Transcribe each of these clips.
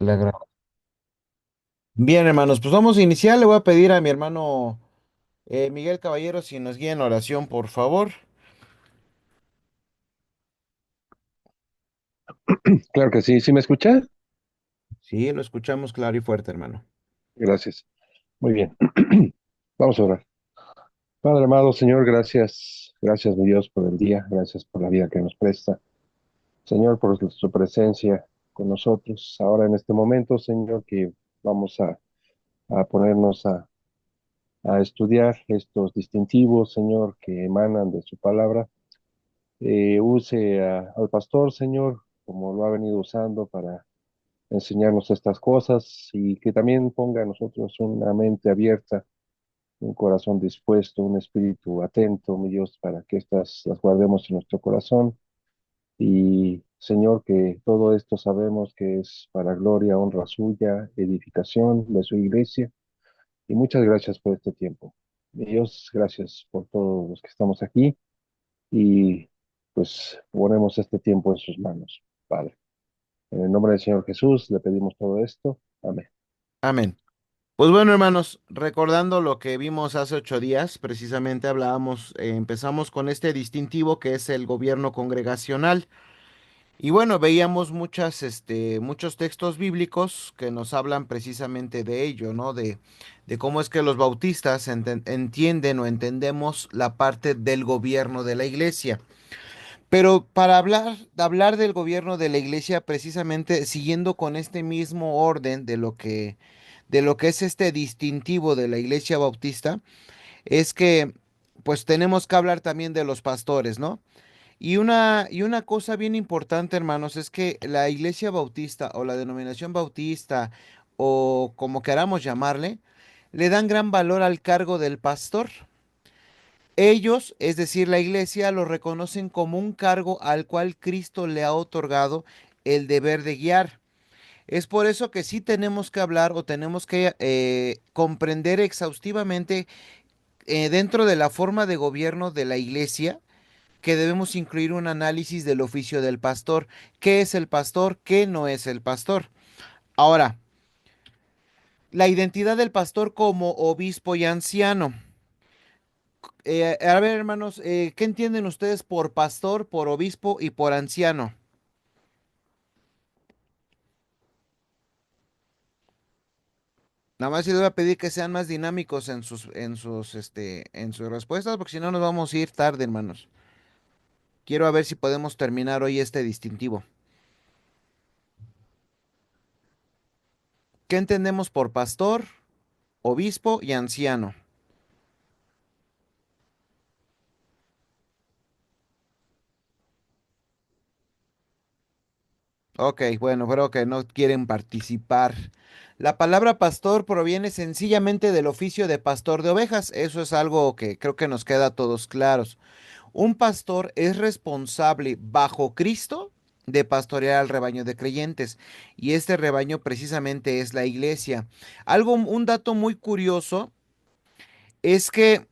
Le agrada. Bien, hermanos, pues vamos a iniciar. Le voy a pedir a mi hermano Miguel Caballero si nos guía en oración, por favor. Claro que sí, ¿sí me escucha? Sí, lo escuchamos claro y fuerte, hermano. Gracias. Muy bien. Vamos a orar. Padre amado, Señor, gracias, gracias, mi Dios, por el día, gracias por la vida que nos presta. Señor, por su presencia con nosotros ahora en este momento, Señor, que vamos a ponernos a estudiar estos distintivos, Señor, que emanan de su palabra. Use al pastor, Señor, como lo ha venido usando para enseñarnos estas cosas y que también ponga a nosotros una mente abierta, un corazón dispuesto, un espíritu atento, mi Dios, para que estas las guardemos en nuestro corazón. Y Señor, que todo esto sabemos que es para gloria, honra suya, edificación de su iglesia. Y muchas gracias por este tiempo. Mi Dios, gracias por todos los que estamos aquí. Y pues ponemos este tiempo en sus manos, Padre. En el nombre del Señor Jesús le pedimos todo esto. Amén. Amén. Pues bueno, hermanos, recordando lo que vimos hace 8 días, precisamente hablábamos, empezamos con este distintivo que es el gobierno congregacional. Y bueno, veíamos muchos textos bíblicos que nos hablan precisamente de ello, ¿no? De cómo es que los bautistas entienden o entendemos la parte del gobierno de la iglesia. Pero para hablar del gobierno de la iglesia, precisamente siguiendo con este mismo orden de lo que es este distintivo de la iglesia bautista, es que pues tenemos que hablar también de los pastores, ¿no? Y una cosa bien importante, hermanos, es que la iglesia bautista o la denominación bautista o como queramos llamarle, le dan gran valor al cargo del pastor. Ellos, es decir, la iglesia, lo reconocen como un cargo al cual Cristo le ha otorgado el deber de guiar. Es por eso que sí tenemos que hablar o tenemos que comprender exhaustivamente dentro de la forma de gobierno de la iglesia que debemos incluir un análisis del oficio del pastor. ¿Qué es el pastor? ¿Qué no es el pastor? Ahora, la identidad del pastor como obispo y anciano. A ver, hermanos, ¿qué entienden ustedes por pastor, por obispo y por anciano? Nada más les voy a pedir que sean más dinámicos en sus respuestas, porque si no nos vamos a ir tarde, hermanos. Quiero a ver si podemos terminar hoy este distintivo. ¿Qué entendemos por pastor, obispo y anciano? Ok, bueno, creo que no quieren participar. La palabra pastor proviene sencillamente del oficio de pastor de ovejas. Eso es algo que creo que nos queda a todos claros. Un pastor es responsable bajo Cristo de pastorear al rebaño de creyentes. Y este rebaño precisamente es la iglesia. Un dato muy curioso es que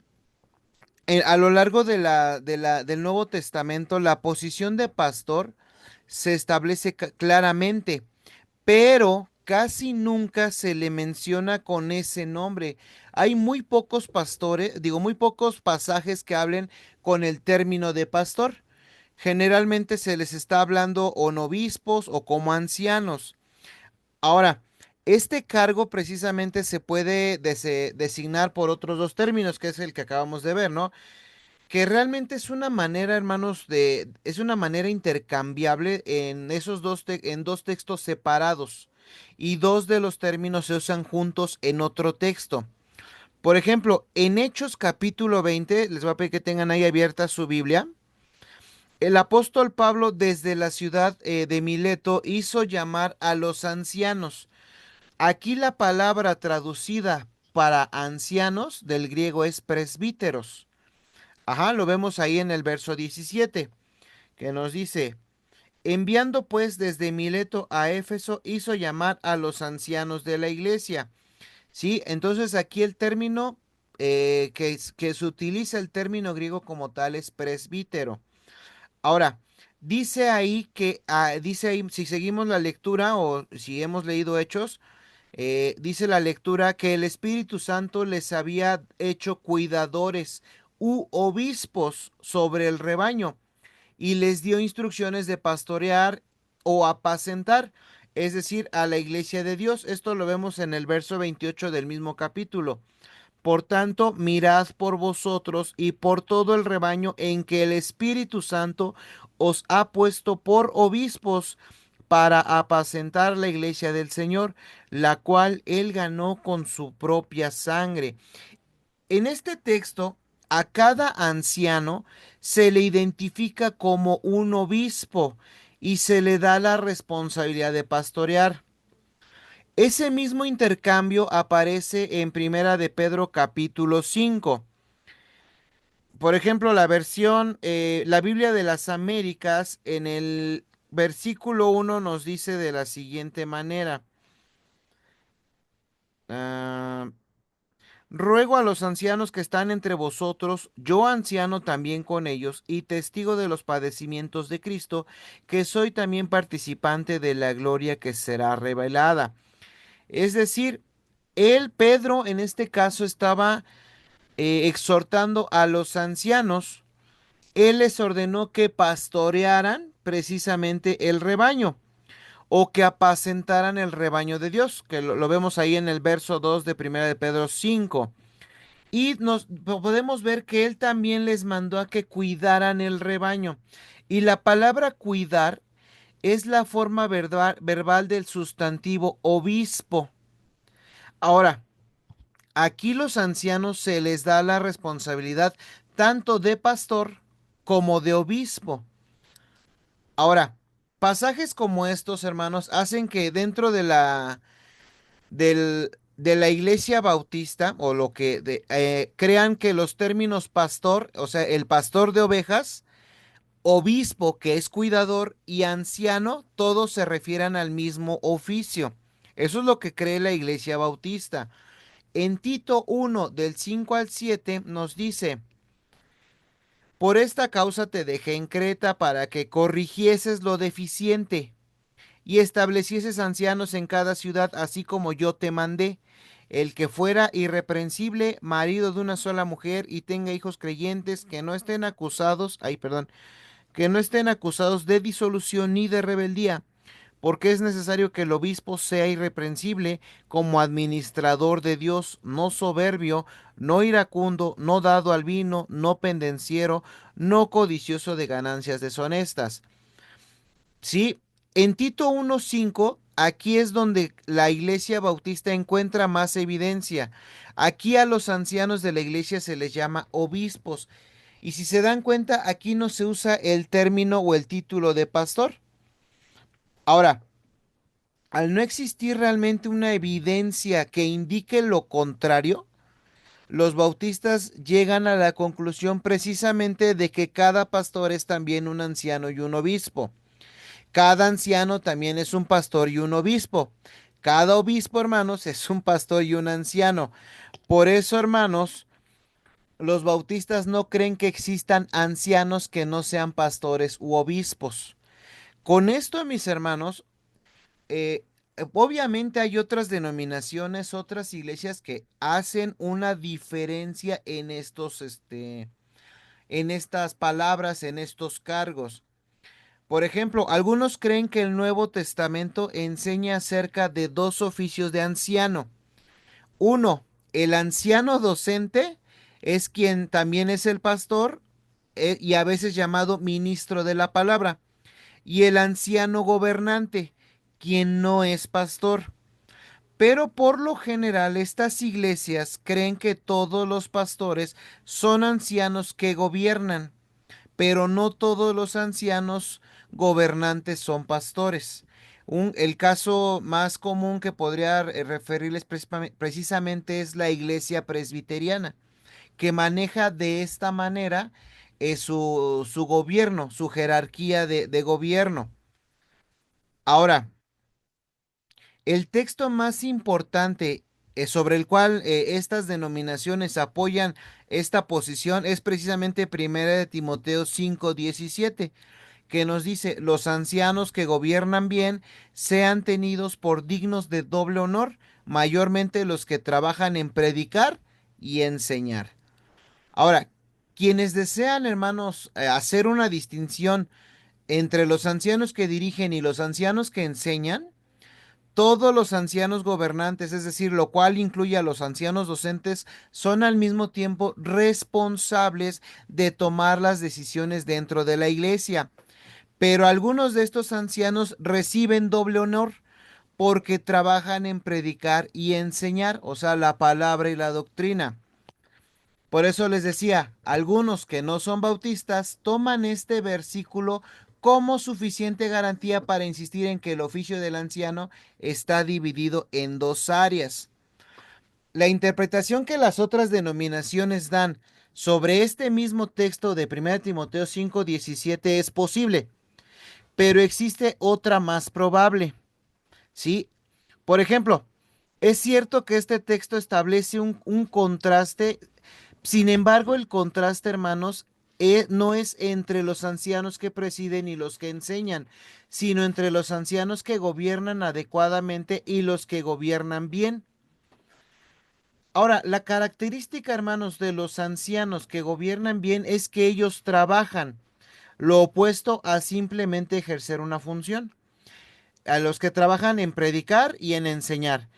a lo largo del Nuevo Testamento, la posición de pastor se establece claramente, pero casi nunca se le menciona con ese nombre. Hay muy pocos pastores, digo, muy pocos pasajes que hablen con el término de pastor. Generalmente se les está hablando o novispos o como ancianos. Ahora, este cargo precisamente se puede designar por otros dos términos, que es el que acabamos de ver, ¿no? Que realmente es una manera, hermanos, es una manera intercambiable en en dos textos separados y dos de los términos se usan juntos en otro texto. Por ejemplo, en Hechos capítulo 20, les voy a pedir que tengan ahí abierta su Biblia. El apóstol Pablo desde la ciudad de Mileto hizo llamar a los ancianos. Aquí la palabra traducida para ancianos del griego es presbíteros. Ajá, lo vemos ahí en el verso 17, que nos dice, enviando pues desde Mileto a Éfeso, hizo llamar a los ancianos de la iglesia. Sí, entonces aquí el término que se utiliza el término griego como tal es presbítero. Ahora, Dice ahí que, dice ahí, si seguimos la lectura o si hemos leído Hechos, dice la lectura que el Espíritu Santo les había hecho cuidadores u obispos sobre el rebaño y les dio instrucciones de pastorear o apacentar, es decir, a la iglesia de Dios. Esto lo vemos en el verso 28 del mismo capítulo. Por tanto, mirad por vosotros y por todo el rebaño en que el Espíritu Santo os ha puesto por obispos para apacentar la iglesia del Señor, la cual él ganó con su propia sangre. En este texto, a cada anciano se le identifica como un obispo y se le da la responsabilidad de pastorear. Ese mismo intercambio aparece en Primera de Pedro capítulo 5. Por ejemplo, la Biblia de las Américas, en el versículo 1 nos dice de la siguiente manera. ah, Ruego a los ancianos que están entre vosotros, yo anciano también con ellos, y testigo de los padecimientos de Cristo, que soy también participante de la gloria que será revelada. Es decir, él, Pedro, en este caso estaba exhortando a los ancianos. Él les ordenó que pastorearan precisamente el rebaño o que apacentaran el rebaño de Dios, que lo vemos ahí en el verso 2 de Primera de Pedro 5. Y nos podemos ver que él también les mandó a que cuidaran el rebaño. Y la palabra cuidar es la forma verbal del sustantivo obispo. Ahora, aquí los ancianos se les da la responsabilidad tanto de pastor como de obispo. Ahora, pasajes como estos, hermanos, hacen que dentro de la iglesia bautista o crean que los términos pastor, o sea, el pastor de ovejas, obispo, que es cuidador, y anciano, todos se refieran al mismo oficio. Eso es lo que cree la iglesia bautista. En Tito 1, del 5 al 7, nos dice: por esta causa te dejé en Creta para que corrigieses lo deficiente y establecieses ancianos en cada ciudad, así como yo te mandé. El que fuera irreprensible, marido de una sola mujer y tenga hijos creyentes que no estén acusados, que no estén acusados de disolución ni de rebeldía, porque es necesario que el obispo sea irreprensible como administrador de Dios, no soberbio, no iracundo, no dado al vino, no pendenciero, no codicioso de ganancias deshonestas. Sí, en Tito 1:5, aquí es donde la iglesia bautista encuentra más evidencia. Aquí a los ancianos de la iglesia se les llama obispos. Y si se dan cuenta, aquí no se usa el término o el título de pastor. Ahora, al no existir realmente una evidencia que indique lo contrario, los bautistas llegan a la conclusión precisamente de que cada pastor es también un anciano y un obispo. Cada anciano también es un pastor y un obispo. Cada obispo, hermanos, es un pastor y un anciano. Por eso, hermanos, los bautistas no creen que existan ancianos que no sean pastores u obispos. Con esto, mis hermanos, obviamente hay otras denominaciones, otras iglesias que hacen una diferencia en en estas palabras, en estos cargos. Por ejemplo, algunos creen que el Nuevo Testamento enseña acerca de dos oficios de anciano. Uno, el anciano docente es quien también es el pastor y a veces llamado ministro de la palabra. Y el anciano gobernante, quien no es pastor. Pero por lo general estas iglesias creen que todos los pastores son ancianos que gobiernan, pero no todos los ancianos gobernantes son pastores. El caso más común que podría referirles precisamente es la iglesia presbiteriana, que maneja de esta manera su gobierno, su jerarquía de gobierno. Ahora, el texto más importante sobre el cual estas denominaciones apoyan esta posición es precisamente Primera de Timoteo 5:17, que nos dice, los ancianos que gobiernan bien sean tenidos por dignos de doble honor, mayormente los que trabajan en predicar y enseñar. Ahora, quienes desean, hermanos, hacer una distinción entre los ancianos que dirigen y los ancianos que enseñan, todos los ancianos gobernantes, es decir, lo cual incluye a los ancianos docentes, son al mismo tiempo responsables de tomar las decisiones dentro de la iglesia. Pero algunos de estos ancianos reciben doble honor porque trabajan en predicar y enseñar, o sea, la palabra y la doctrina. Por eso les decía, algunos que no son bautistas toman este versículo como suficiente garantía para insistir en que el oficio del anciano está dividido en dos áreas. La interpretación que las otras denominaciones dan sobre este mismo texto de 1 Timoteo 5:17 es posible, pero existe otra más probable, ¿sí? Por ejemplo, es cierto que este texto establece un contraste. Sin embargo, el contraste, hermanos, no es entre los ancianos que presiden y los que enseñan, sino entre los ancianos que gobiernan adecuadamente y los que gobiernan bien. Ahora, la característica, hermanos, de los ancianos que gobiernan bien es que ellos trabajan, lo opuesto a simplemente ejercer una función. A los que trabajan en predicar y en enseñar.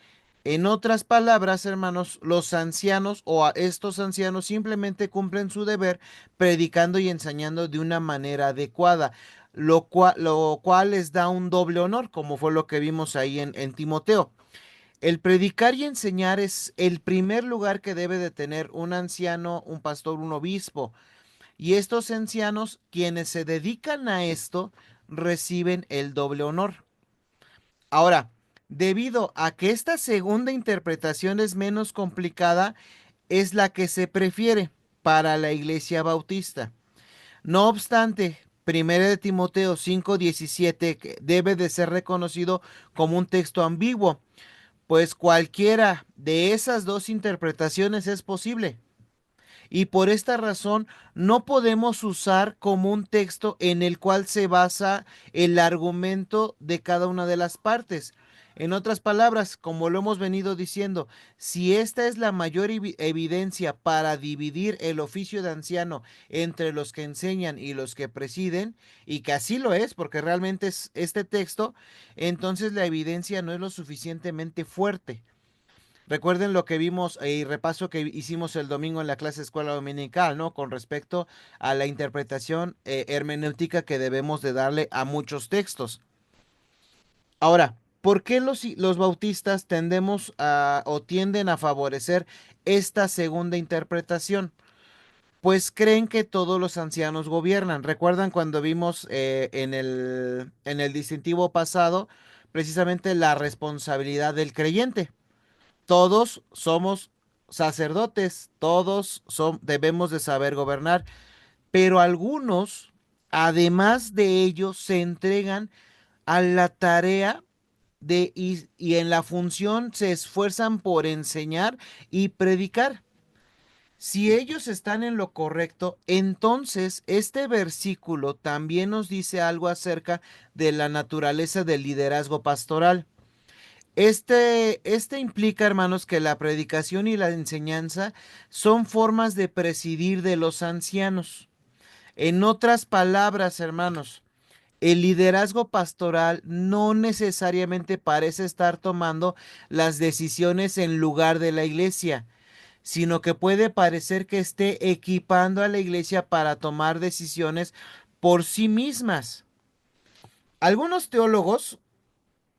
En otras palabras, hermanos, los ancianos o a estos ancianos simplemente cumplen su deber predicando y enseñando de una manera adecuada, lo cual les da un doble honor, como fue lo que vimos ahí en Timoteo. El predicar y enseñar es el primer lugar que debe de tener un anciano, un pastor, un obispo. Y estos ancianos, quienes se dedican a esto, reciben el doble honor. Ahora, debido a que esta segunda interpretación es menos complicada, es la que se prefiere para la Iglesia Bautista. No obstante, 1 de Timoteo 5:17 debe de ser reconocido como un texto ambiguo, pues cualquiera de esas dos interpretaciones es posible. Y por esta razón no podemos usar como un texto en el cual se basa el argumento de cada una de las partes. En otras palabras, como lo hemos venido diciendo, si esta es la mayor evidencia para dividir el oficio de anciano entre los que enseñan y los que presiden, y que así lo es, porque realmente es este texto, entonces la evidencia no es lo suficientemente fuerte. Recuerden lo que vimos y repaso que hicimos el domingo en la clase escuela dominical, ¿no? Con respecto a la interpretación hermenéutica que debemos de darle a muchos textos. Ahora, ¿por qué los bautistas tendemos a o tienden a favorecer esta segunda interpretación? Pues creen que todos los ancianos gobiernan. ¿Recuerdan cuando vimos en el distintivo pasado precisamente la responsabilidad del creyente? Todos somos sacerdotes, debemos de saber gobernar, pero algunos, además de ello, se entregan a la tarea y en la función se esfuerzan por enseñar y predicar. Si ellos están en lo correcto, entonces este versículo también nos dice algo acerca de la naturaleza del liderazgo pastoral. Este implica, hermanos, que la predicación y la enseñanza son formas de presidir de los ancianos. En otras palabras, hermanos, el liderazgo pastoral no necesariamente parece estar tomando las decisiones en lugar de la iglesia, sino que puede parecer que esté equipando a la iglesia para tomar decisiones por sí mismas. Algunos teólogos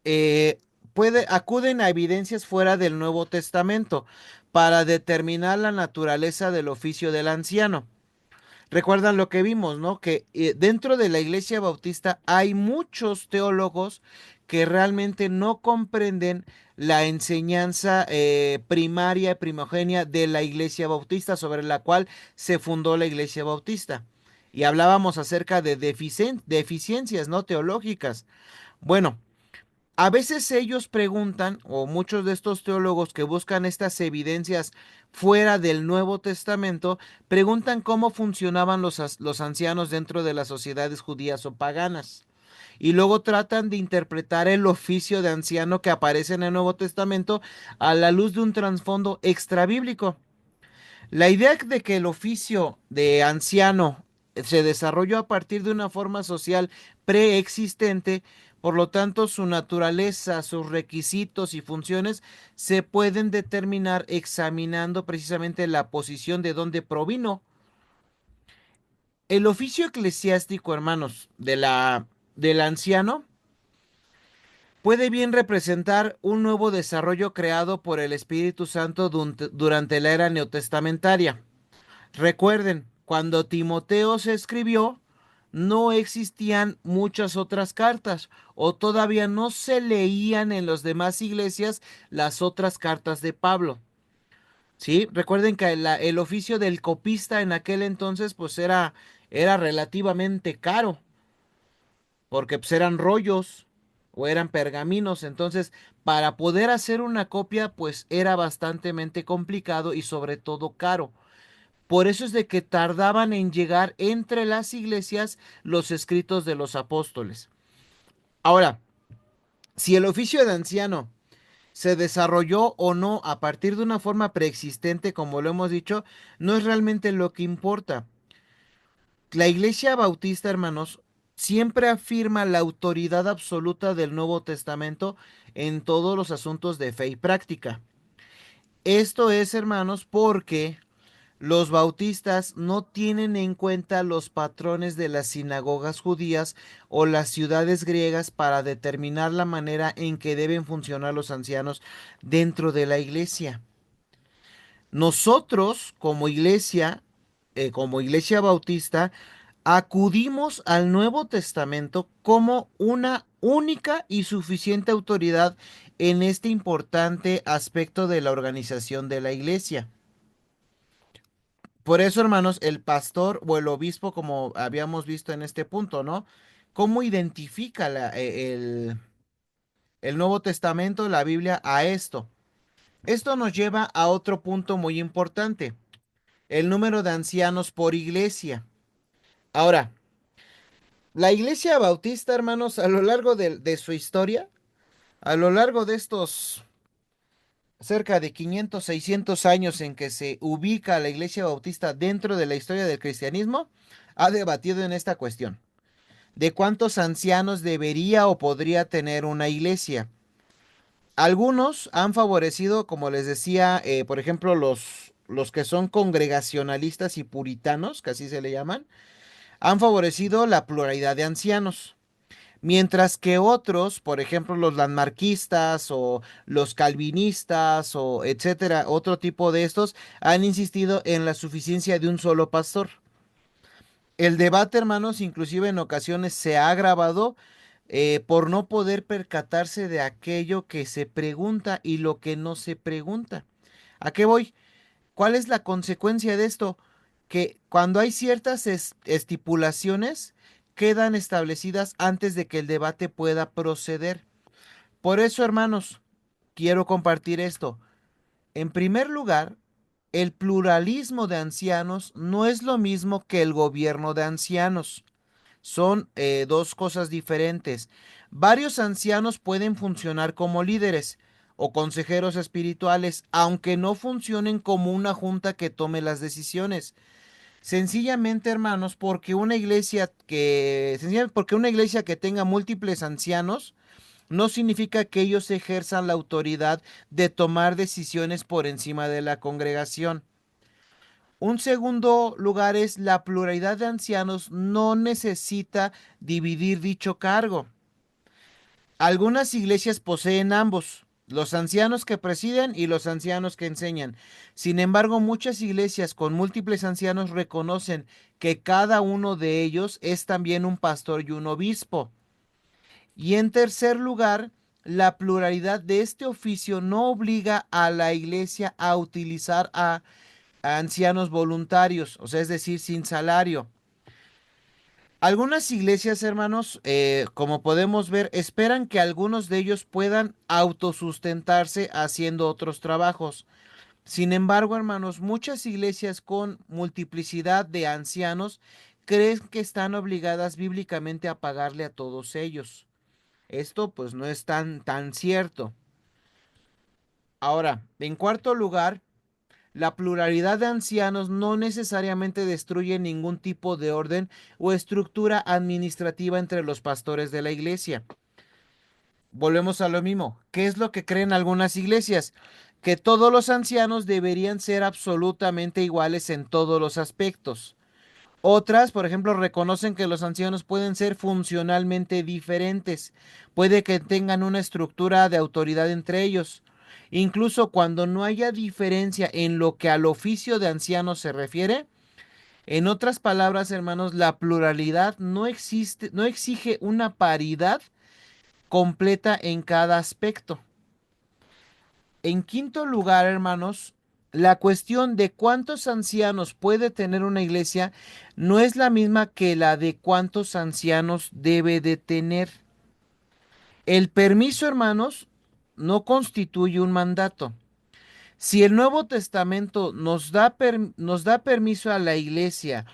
eh, acuden a evidencias fuera del Nuevo Testamento para determinar la naturaleza del oficio del anciano. Recuerdan lo que vimos, ¿no? Que dentro de la Iglesia Bautista hay muchos teólogos que realmente no comprenden la enseñanza primaria y primogénea de la Iglesia Bautista sobre la cual se fundó la Iglesia Bautista. Y hablábamos acerca de deficiencias, ¿no? Teológicas. Bueno, A veces ellos preguntan, o muchos de estos teólogos que buscan estas evidencias fuera del Nuevo Testamento, preguntan cómo funcionaban los ancianos dentro de las sociedades judías o paganas. Y luego tratan de interpretar el oficio de anciano que aparece en el Nuevo Testamento a la luz de un trasfondo extrabíblico. La idea de que el oficio de anciano se desarrolló a partir de una forma social preexistente, por lo tanto su naturaleza, sus requisitos y funciones se pueden determinar examinando precisamente la posición de donde provino. El oficio eclesiástico, hermanos, del anciano puede bien representar un nuevo desarrollo creado por el Espíritu Santo durante la era neotestamentaria. Recuerden, cuando Timoteo se escribió, no existían muchas otras cartas o todavía no se leían en las demás iglesias las otras cartas de Pablo. ¿Sí? Recuerden que el oficio del copista en aquel entonces pues era relativamente caro porque pues eran rollos o eran pergaminos. Entonces, para poder hacer una copia pues era bastante complicado y sobre todo caro. Por eso es de que tardaban en llegar entre las iglesias los escritos de los apóstoles. Ahora, si el oficio de anciano se desarrolló o no a partir de una forma preexistente, como lo hemos dicho, no es realmente lo que importa. La iglesia bautista, hermanos, siempre afirma la autoridad absoluta del Nuevo Testamento en todos los asuntos de fe y práctica. Esto es, hermanos, porque los bautistas no tienen en cuenta los patrones de las sinagogas judías o las ciudades griegas para determinar la manera en que deben funcionar los ancianos dentro de la iglesia. Nosotros, como iglesia bautista, acudimos al Nuevo Testamento como una única y suficiente autoridad en este importante aspecto de la organización de la iglesia. Por eso, hermanos, el pastor o el obispo, como habíamos visto en este punto, ¿no? ¿Cómo identifica el Nuevo Testamento, la Biblia, a esto? Esto nos lleva a otro punto muy importante, el número de ancianos por iglesia. Ahora, la iglesia bautista, hermanos, a lo largo de su historia, a lo largo de estos cerca de 500, 600 años en que se ubica la iglesia bautista dentro de la historia del cristianismo, ha debatido en esta cuestión de cuántos ancianos debería o podría tener una iglesia. Algunos han favorecido, como les decía, por ejemplo, los que son congregacionalistas y puritanos, que así se le llaman, han favorecido la pluralidad de ancianos. Mientras que otros, por ejemplo, los landmarquistas o los calvinistas o etcétera, otro tipo de estos, han insistido en la suficiencia de un solo pastor. El debate, hermanos, inclusive en ocasiones se ha agravado por no poder percatarse de aquello que se pregunta y lo que no se pregunta. ¿A qué voy? ¿Cuál es la consecuencia de esto? Que cuando hay ciertas estipulaciones, quedan establecidas antes de que el debate pueda proceder. Por eso, hermanos, quiero compartir esto. En primer lugar, el pluralismo de ancianos no es lo mismo que el gobierno de ancianos. Son dos cosas diferentes. Varios ancianos pueden funcionar como líderes o consejeros espirituales, aunque no funcionen como una junta que tome las decisiones. Sencillamente, hermanos, porque una iglesia que tenga múltiples ancianos no significa que ellos ejerzan la autoridad de tomar decisiones por encima de la congregación. Un segundo lugar es la pluralidad de ancianos no necesita dividir dicho cargo. Algunas iglesias poseen ambos, los ancianos que presiden y los ancianos que enseñan. Sin embargo, muchas iglesias con múltiples ancianos reconocen que cada uno de ellos es también un pastor y un obispo. Y en tercer lugar, la pluralidad de este oficio no obliga a la iglesia a utilizar a ancianos voluntarios, o sea, es decir, sin salario. Algunas iglesias, hermanos, como podemos ver, esperan que algunos de ellos puedan autosustentarse haciendo otros trabajos. Sin embargo, hermanos, muchas iglesias con multiplicidad de ancianos creen que están obligadas bíblicamente a pagarle a todos ellos. Esto pues no es tan cierto. Ahora, en cuarto lugar, la pluralidad de ancianos no necesariamente destruye ningún tipo de orden o estructura administrativa entre los pastores de la iglesia. Volvemos a lo mismo. ¿Qué es lo que creen algunas iglesias? Que todos los ancianos deberían ser absolutamente iguales en todos los aspectos. Otras, por ejemplo, reconocen que los ancianos pueden ser funcionalmente diferentes. Puede que tengan una estructura de autoridad entre ellos. Incluso cuando no haya diferencia en lo que al oficio de anciano se refiere, en otras palabras, hermanos, la pluralidad no existe, no exige una paridad completa en cada aspecto. En quinto lugar, hermanos, la cuestión de cuántos ancianos puede tener una iglesia no es la misma que la de cuántos ancianos debe de tener. El permiso, hermanos, no constituye un mandato. Si el Nuevo Testamento nos da permiso a la iglesia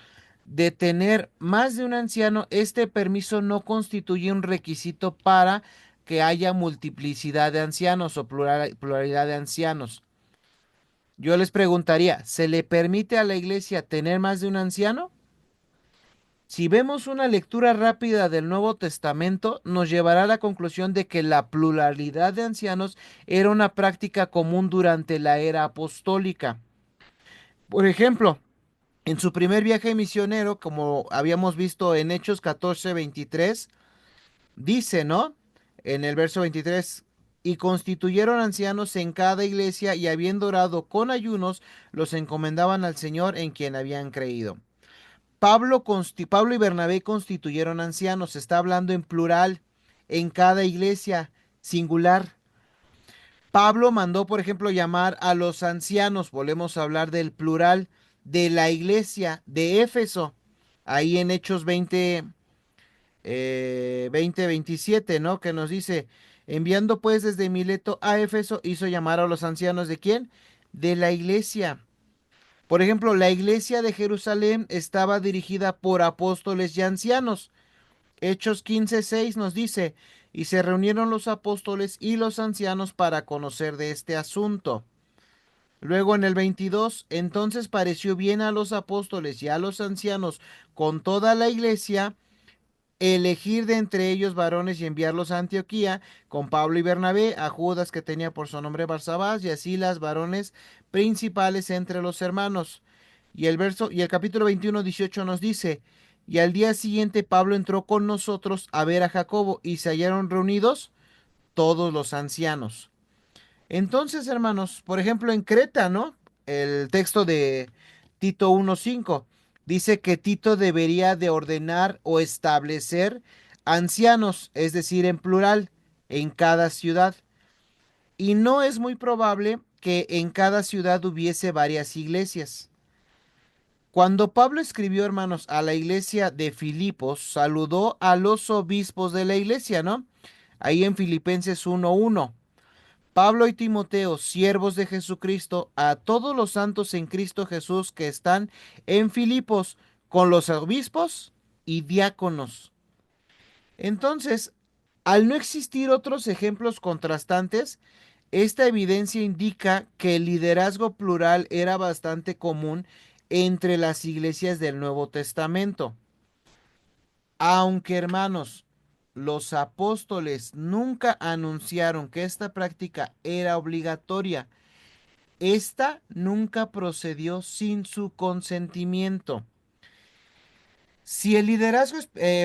de tener más de un anciano, este permiso no constituye un requisito para que haya multiplicidad de ancianos o pluralidad de ancianos. Yo les preguntaría, ¿se le permite a la iglesia tener más de un anciano? Si vemos una lectura rápida del Nuevo Testamento, nos llevará a la conclusión de que la pluralidad de ancianos era una práctica común durante la era apostólica. Por ejemplo, en su primer viaje misionero, como habíamos visto en Hechos 14:23, dice, ¿no? En el verso 23, y constituyeron ancianos en cada iglesia y habiendo orado con ayunos, los encomendaban al Señor en quien habían creído. Pablo y Bernabé constituyeron ancianos, está hablando en plural, en cada iglesia, singular. Pablo mandó, por ejemplo, llamar a los ancianos, volvemos a hablar del plural, de la iglesia de Éfeso, ahí en Hechos 27, ¿no? Que nos dice, enviando pues desde Mileto a Éfeso, hizo llamar a los ancianos de quién? De la iglesia. Por ejemplo, la iglesia de Jerusalén estaba dirigida por apóstoles y ancianos. Hechos 15:6 nos dice, y se reunieron los apóstoles y los ancianos para conocer de este asunto. Luego en el 22, entonces pareció bien a los apóstoles y a los ancianos con toda la iglesia elegir de entre ellos varones y enviarlos a Antioquía con Pablo y Bernabé, a Judas que tenía por su nombre Barsabás y así las varones principales entre los hermanos. Y el capítulo 21:18 nos dice, y al día siguiente Pablo entró con nosotros a ver a Jacobo y se hallaron reunidos todos los ancianos. Entonces, hermanos, por ejemplo, en Creta, ¿no? El texto de Tito 1:5 dice que Tito debería de ordenar o establecer ancianos, es decir, en plural, en cada ciudad. Y no es muy probable que en cada ciudad hubiese varias iglesias. Cuando Pablo escribió, hermanos, a la iglesia de Filipos, saludó a los obispos de la iglesia, ¿no? Ahí en Filipenses 1:1. Pablo y Timoteo, siervos de Jesucristo, a todos los santos en Cristo Jesús que están en Filipos, con los obispos y diáconos. Entonces, al no existir otros ejemplos contrastantes, esta evidencia indica que el liderazgo plural era bastante común entre las iglesias del Nuevo Testamento. Aunque, hermanos, los apóstoles nunca anunciaron que esta práctica era obligatoria, esta nunca procedió sin su consentimiento. Si el liderazgo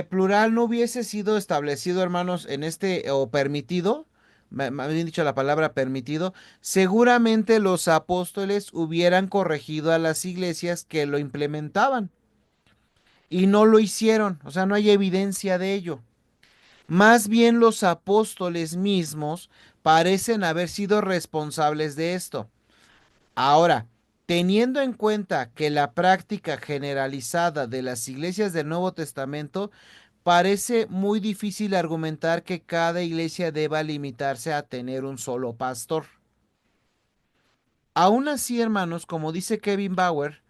plural no hubiese sido establecido, hermanos, en este o permitido, me habían dicho la palabra permitido, seguramente los apóstoles hubieran corregido a las iglesias que lo implementaban y no lo hicieron, o sea, no hay evidencia de ello. Más bien los apóstoles mismos parecen haber sido responsables de esto. Ahora, teniendo en cuenta que la práctica generalizada de las iglesias del Nuevo Testamento parece muy difícil argumentar que cada iglesia deba limitarse a tener un solo pastor. Aún así, hermanos, como dice Kevin Bauer,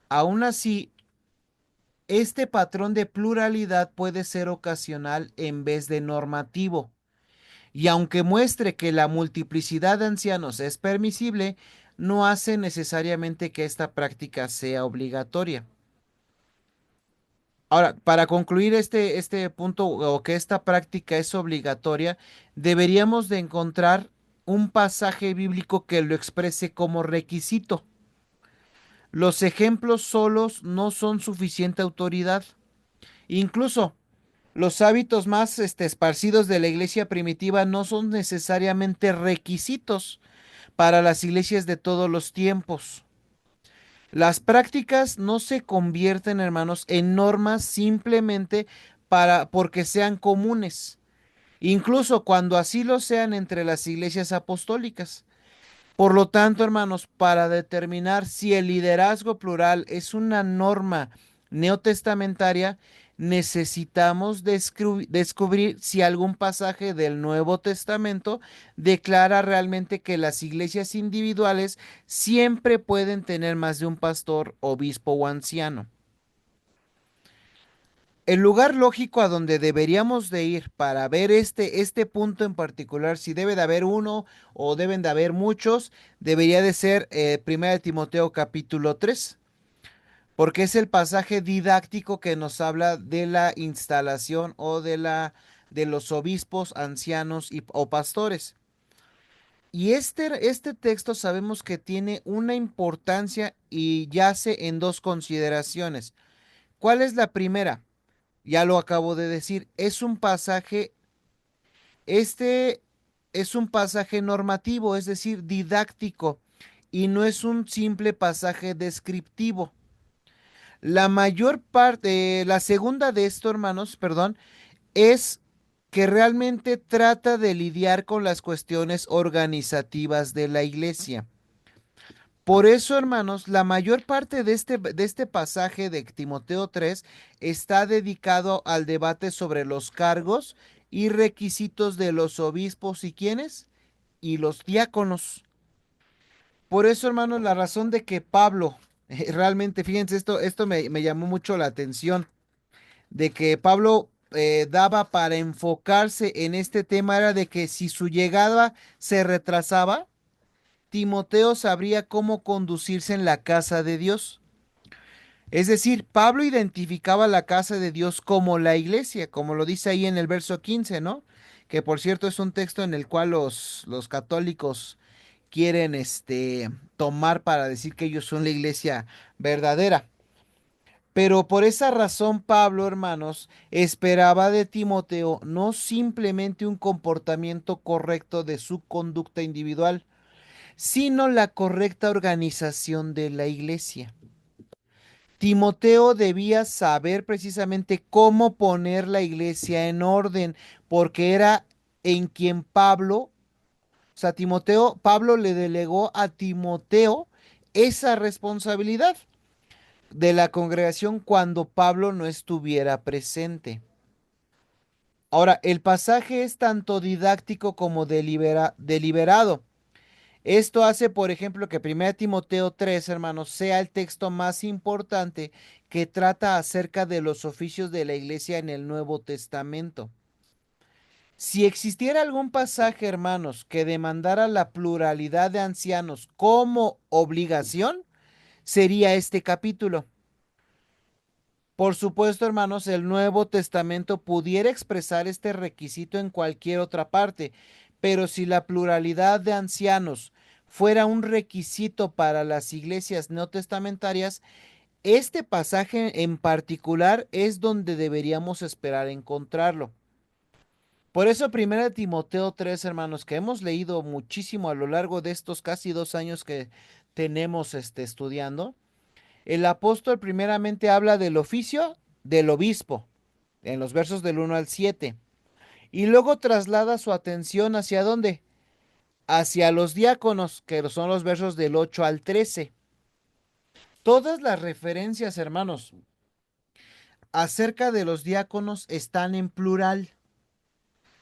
aún así, este patrón de pluralidad puede ser ocasional en vez de normativo. Y aunque muestre que la multiplicidad de ancianos es permisible, no hace necesariamente que esta práctica sea obligatoria. Ahora, para concluir este punto o que esta práctica es obligatoria, deberíamos de encontrar un pasaje bíblico que lo exprese como requisito. Los ejemplos solos no son suficiente autoridad. Incluso los hábitos más esparcidos de la iglesia primitiva no son necesariamente requisitos para las iglesias de todos los tiempos. Las prácticas no se convierten, hermanos, en normas simplemente porque sean comunes, incluso cuando así lo sean entre las iglesias apostólicas. Por lo tanto, hermanos, para determinar si el liderazgo plural es una norma neotestamentaria, necesitamos descubrir si algún pasaje del Nuevo Testamento declara realmente que las iglesias individuales siempre pueden tener más de un pastor, obispo o anciano. El lugar lógico a donde deberíamos de ir para ver este punto en particular, si debe de haber uno o deben de haber muchos, debería de ser 1 de Timoteo capítulo 3, porque es el pasaje didáctico que nos habla de la instalación o de los obispos, ancianos o pastores. Y este texto sabemos que tiene una importancia y yace en dos consideraciones. ¿Cuál es la primera? Ya lo acabo de decir, este es un pasaje normativo, es decir, didáctico, y no es un simple pasaje descriptivo. La mayor parte, la segunda de esto, hermanos, perdón, es que realmente trata de lidiar con las cuestiones organizativas de la iglesia. Por eso, hermanos, la mayor parte de este pasaje de Timoteo 3 está dedicado al debate sobre los cargos y requisitos de los obispos y quiénes y los diáconos. Por eso, hermanos, la razón de que Pablo, realmente, fíjense, esto me llamó mucho la atención, de que Pablo daba para enfocarse en este tema era de que si su llegada se retrasaba, Timoteo sabría cómo conducirse en la casa de Dios. Es decir, Pablo identificaba la casa de Dios como la iglesia, como lo dice ahí en el verso 15, ¿no? Que por cierto es un texto en el cual los católicos quieren tomar para decir que ellos son la iglesia verdadera. Pero por esa razón Pablo, hermanos, esperaba de Timoteo no simplemente un comportamiento correcto de su conducta individual, sino la correcta organización de la iglesia. Timoteo debía saber precisamente cómo poner la iglesia en orden, porque era en quien Pablo le delegó a Timoteo esa responsabilidad de la congregación cuando Pablo no estuviera presente. Ahora, el pasaje es tanto didáctico como deliberado. Esto hace, por ejemplo, que 1 Timoteo 3, hermanos, sea el texto más importante que trata acerca de los oficios de la iglesia en el Nuevo Testamento. Si existiera algún pasaje, hermanos, que demandara la pluralidad de ancianos como obligación, sería este capítulo. Por supuesto, hermanos, el Nuevo Testamento pudiera expresar este requisito en cualquier otra parte, pero si la pluralidad de ancianos fuera un requisito para las iglesias neotestamentarias, este pasaje en particular es donde deberíamos esperar encontrarlo. Por eso, 1 Timoteo 3, hermanos, que hemos leído muchísimo a lo largo de estos casi 2 años que tenemos estudiando, el apóstol primeramente habla del oficio del obispo, en los versos del 1 al 7, y luego traslada su atención hacia dónde, hacia los diáconos, que son los versos del 8 al 13. Todas las referencias, hermanos, acerca de los diáconos están en plural,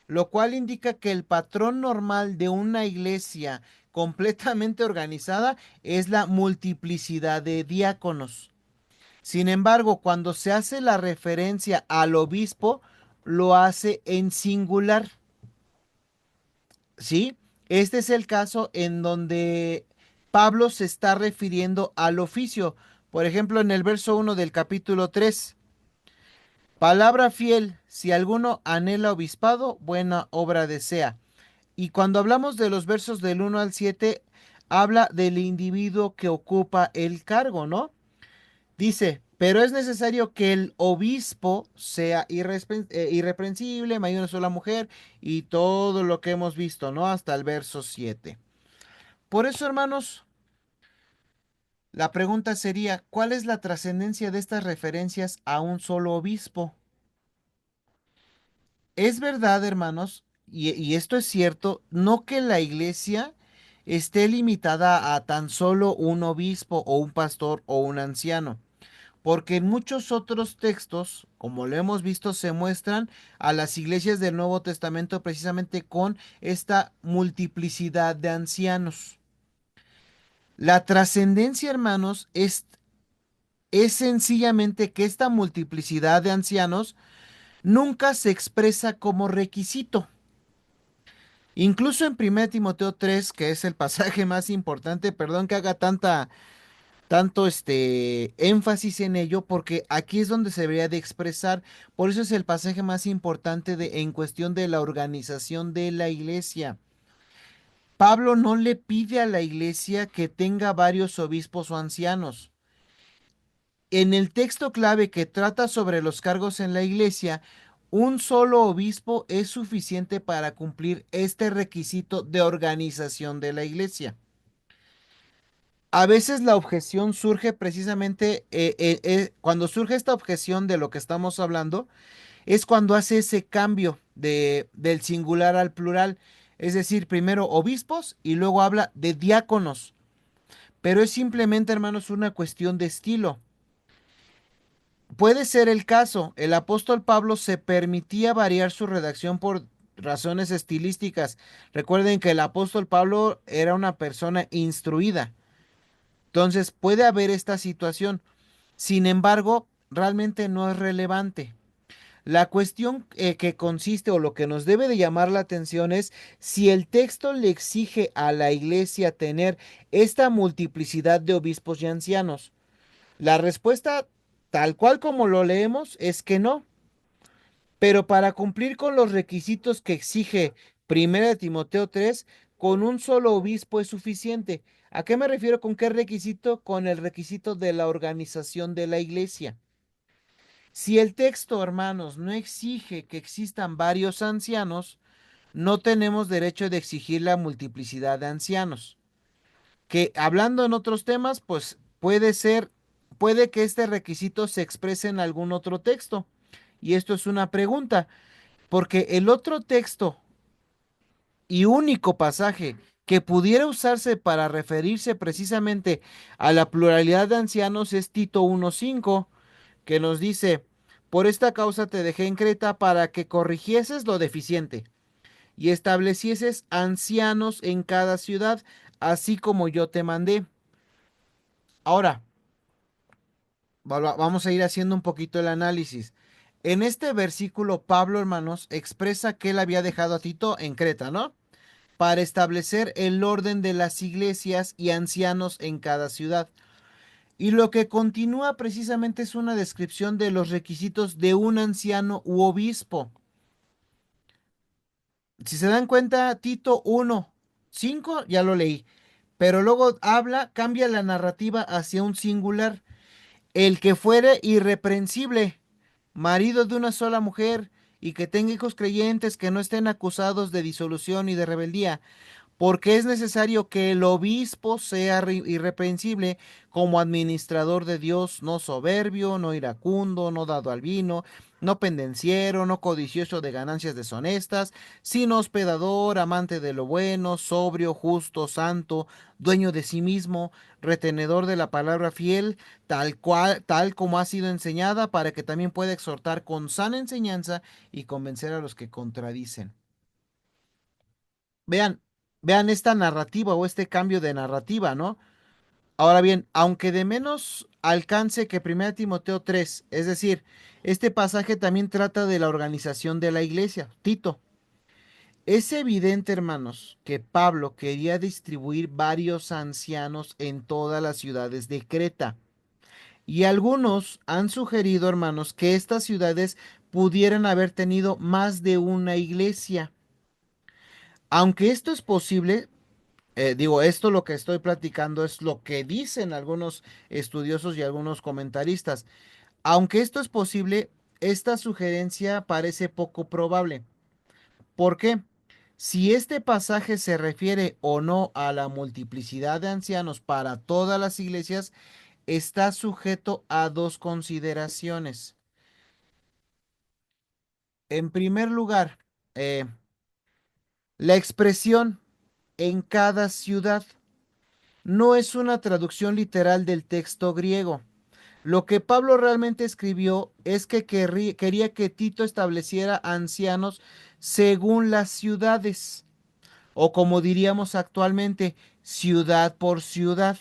lo cual indica que el patrón normal de una iglesia completamente organizada es la multiplicidad de diáconos. Sin embargo, cuando se hace la referencia al obispo, lo hace en singular, ¿sí? Este es el caso en donde Pablo se está refiriendo al oficio. Por ejemplo, en el verso 1 del capítulo 3. Palabra fiel, si alguno anhela obispado, buena obra desea. Y cuando hablamos de los versos del 1 al 7, habla del individuo que ocupa el cargo, ¿no? Dice, pero es necesario que el obispo sea irreprensible, marido de una sola mujer, y todo lo que hemos visto, ¿no? Hasta el verso 7. Por eso, hermanos, la pregunta sería, ¿cuál es la trascendencia de estas referencias a un solo obispo? Es verdad, hermanos, y esto es cierto, no que la iglesia esté limitada a tan solo un obispo o un pastor o un anciano, porque en muchos otros textos, como lo hemos visto, se muestran a las iglesias del Nuevo Testamento precisamente con esta multiplicidad de ancianos. La trascendencia, hermanos, es sencillamente que esta multiplicidad de ancianos nunca se expresa como requisito. Incluso en 1 Timoteo 3, que es el pasaje más importante, perdón que haga tanto énfasis en ello, porque aquí es donde se debería de expresar, por eso es el pasaje más importante en cuestión de la organización de la iglesia. Pablo no le pide a la iglesia que tenga varios obispos o ancianos. En el texto clave que trata sobre los cargos en la iglesia, un solo obispo es suficiente para cumplir este requisito de organización de la iglesia. A veces la objeción surge precisamente, cuando surge esta objeción de lo que estamos hablando, es cuando hace ese cambio del singular al plural. Es decir, primero obispos y luego habla de diáconos. Pero es simplemente, hermanos, una cuestión de estilo. Puede ser el caso, el apóstol Pablo se permitía variar su redacción por razones estilísticas. Recuerden que el apóstol Pablo era una persona instruida. Entonces puede haber esta situación. Sin embargo, realmente no es relevante. La cuestión que consiste o lo que nos debe de llamar la atención es si el texto le exige a la iglesia tener esta multiplicidad de obispos y ancianos. La respuesta, tal cual como lo leemos, es que no. Pero para cumplir con los requisitos que exige 1 Timoteo 3, con un solo obispo es suficiente. ¿A qué me refiero con qué requisito? Con el requisito de la organización de la iglesia. Si el texto, hermanos, no exige que existan varios ancianos, no tenemos derecho de exigir la multiplicidad de ancianos. Que hablando en otros temas, pues puede que este requisito se exprese en algún otro texto. Y esto es una pregunta, porque el otro texto y único pasaje que pudiera usarse para referirse precisamente a la pluralidad de ancianos es Tito 1:5, que nos dice, por esta causa te dejé en Creta para que corrigieses lo deficiente y establecieses ancianos en cada ciudad, así como yo te mandé. Ahora, vamos a ir haciendo un poquito el análisis. En este versículo, Pablo, hermanos, expresa que él había dejado a Tito en Creta, ¿no? Para establecer el orden de las iglesias y ancianos en cada ciudad. Y lo que continúa precisamente es una descripción de los requisitos de un anciano u obispo. Si se dan cuenta, Tito 1:5 ya lo leí, pero luego cambia la narrativa hacia un singular. El que fuere irreprensible, marido de una sola mujer, y que tenga hijos creyentes que no estén acusados de disolución y de rebeldía, porque es necesario que el obispo sea irreprensible como administrador de Dios, no soberbio, no iracundo, no dado al vino, no pendenciero, no codicioso de ganancias deshonestas, sino hospedador, amante de lo bueno, sobrio, justo, santo, dueño de sí mismo, retenedor de la palabra fiel, tal cual, tal como ha sido enseñada, para que también pueda exhortar con sana enseñanza y convencer a los que contradicen. Vean, vean esta narrativa o este cambio de narrativa, ¿no? Ahora bien, aunque de menos alcance que 1 Timoteo 3, es decir, este pasaje también trata de la organización de la iglesia. Tito, es evidente, hermanos, que Pablo quería distribuir varios ancianos en todas las ciudades de Creta. Y algunos han sugerido, hermanos, que estas ciudades pudieran haber tenido más de una iglesia. Aunque esto es posible, digo, esto lo que estoy platicando es lo que dicen algunos estudiosos y algunos comentaristas. Aunque esto es posible, esta sugerencia parece poco probable. ¿Por qué? Si este pasaje se refiere o no a la multiplicidad de ancianos para todas las iglesias, está sujeto a dos consideraciones. En primer lugar, eh, la expresión en cada ciudad no es una traducción literal del texto griego. Lo que Pablo realmente escribió es que quería que Tito estableciera ancianos según las ciudades, o como diríamos actualmente, ciudad por ciudad.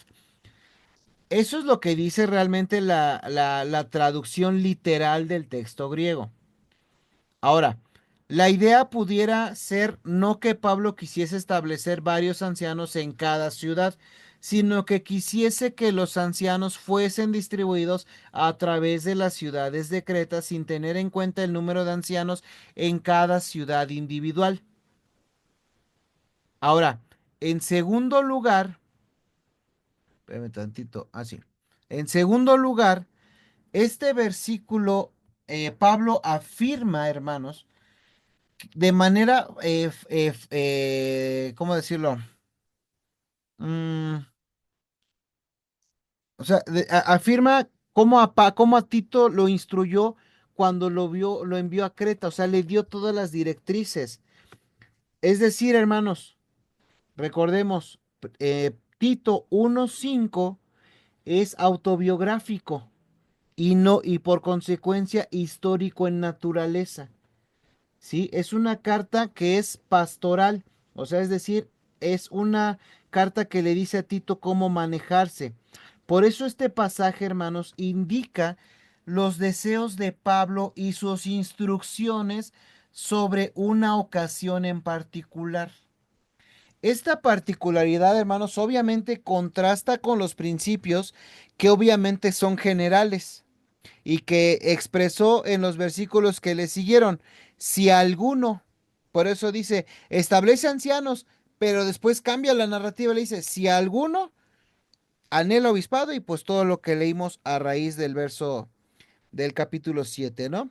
Eso es lo que dice realmente la traducción literal del texto griego. Ahora, la idea pudiera ser no que Pablo quisiese establecer varios ancianos en cada ciudad, sino que quisiese que los ancianos fuesen distribuidos a través de las ciudades de Creta sin tener en cuenta el número de ancianos en cada ciudad individual. Ahora, en segundo lugar, espérame tantito, así. En segundo lugar, este versículo, Pablo afirma, hermanos, de manera, ¿cómo decirlo? Mm, o sea, afirma cómo a Tito lo instruyó cuando lo vio, lo envió a Creta, o sea, le dio todas las directrices. Es decir, hermanos, recordemos, Tito 1:5 es autobiográfico y no, y por consecuencia histórico en naturaleza. ¿Sí? Es una carta que es pastoral, o sea, es decir, es una carta que le dice a Tito cómo manejarse. Por eso este pasaje, hermanos, indica los deseos de Pablo y sus instrucciones sobre una ocasión en particular. Esta particularidad, hermanos, obviamente contrasta con los principios que obviamente son generales y que expresó en los versículos que le siguieron. Si alguno, por eso dice, establece ancianos, pero después cambia la narrativa, le dice, si alguno anhela obispado y pues todo lo que leímos a raíz del verso del capítulo 7, ¿no?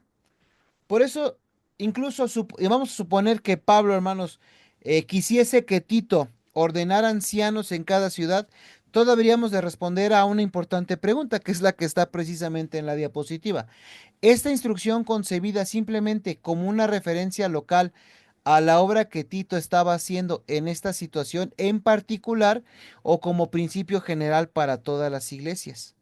Por eso, incluso y vamos a suponer que Pablo, hermanos, quisiese que Tito ordenara ancianos en cada ciudad, todavía habríamos de responder a una importante pregunta, que es la que está precisamente en la diapositiva. Esta instrucción concebida simplemente como una referencia local a la obra que Tito estaba haciendo en esta situación en particular o como principio general para todas las iglesias.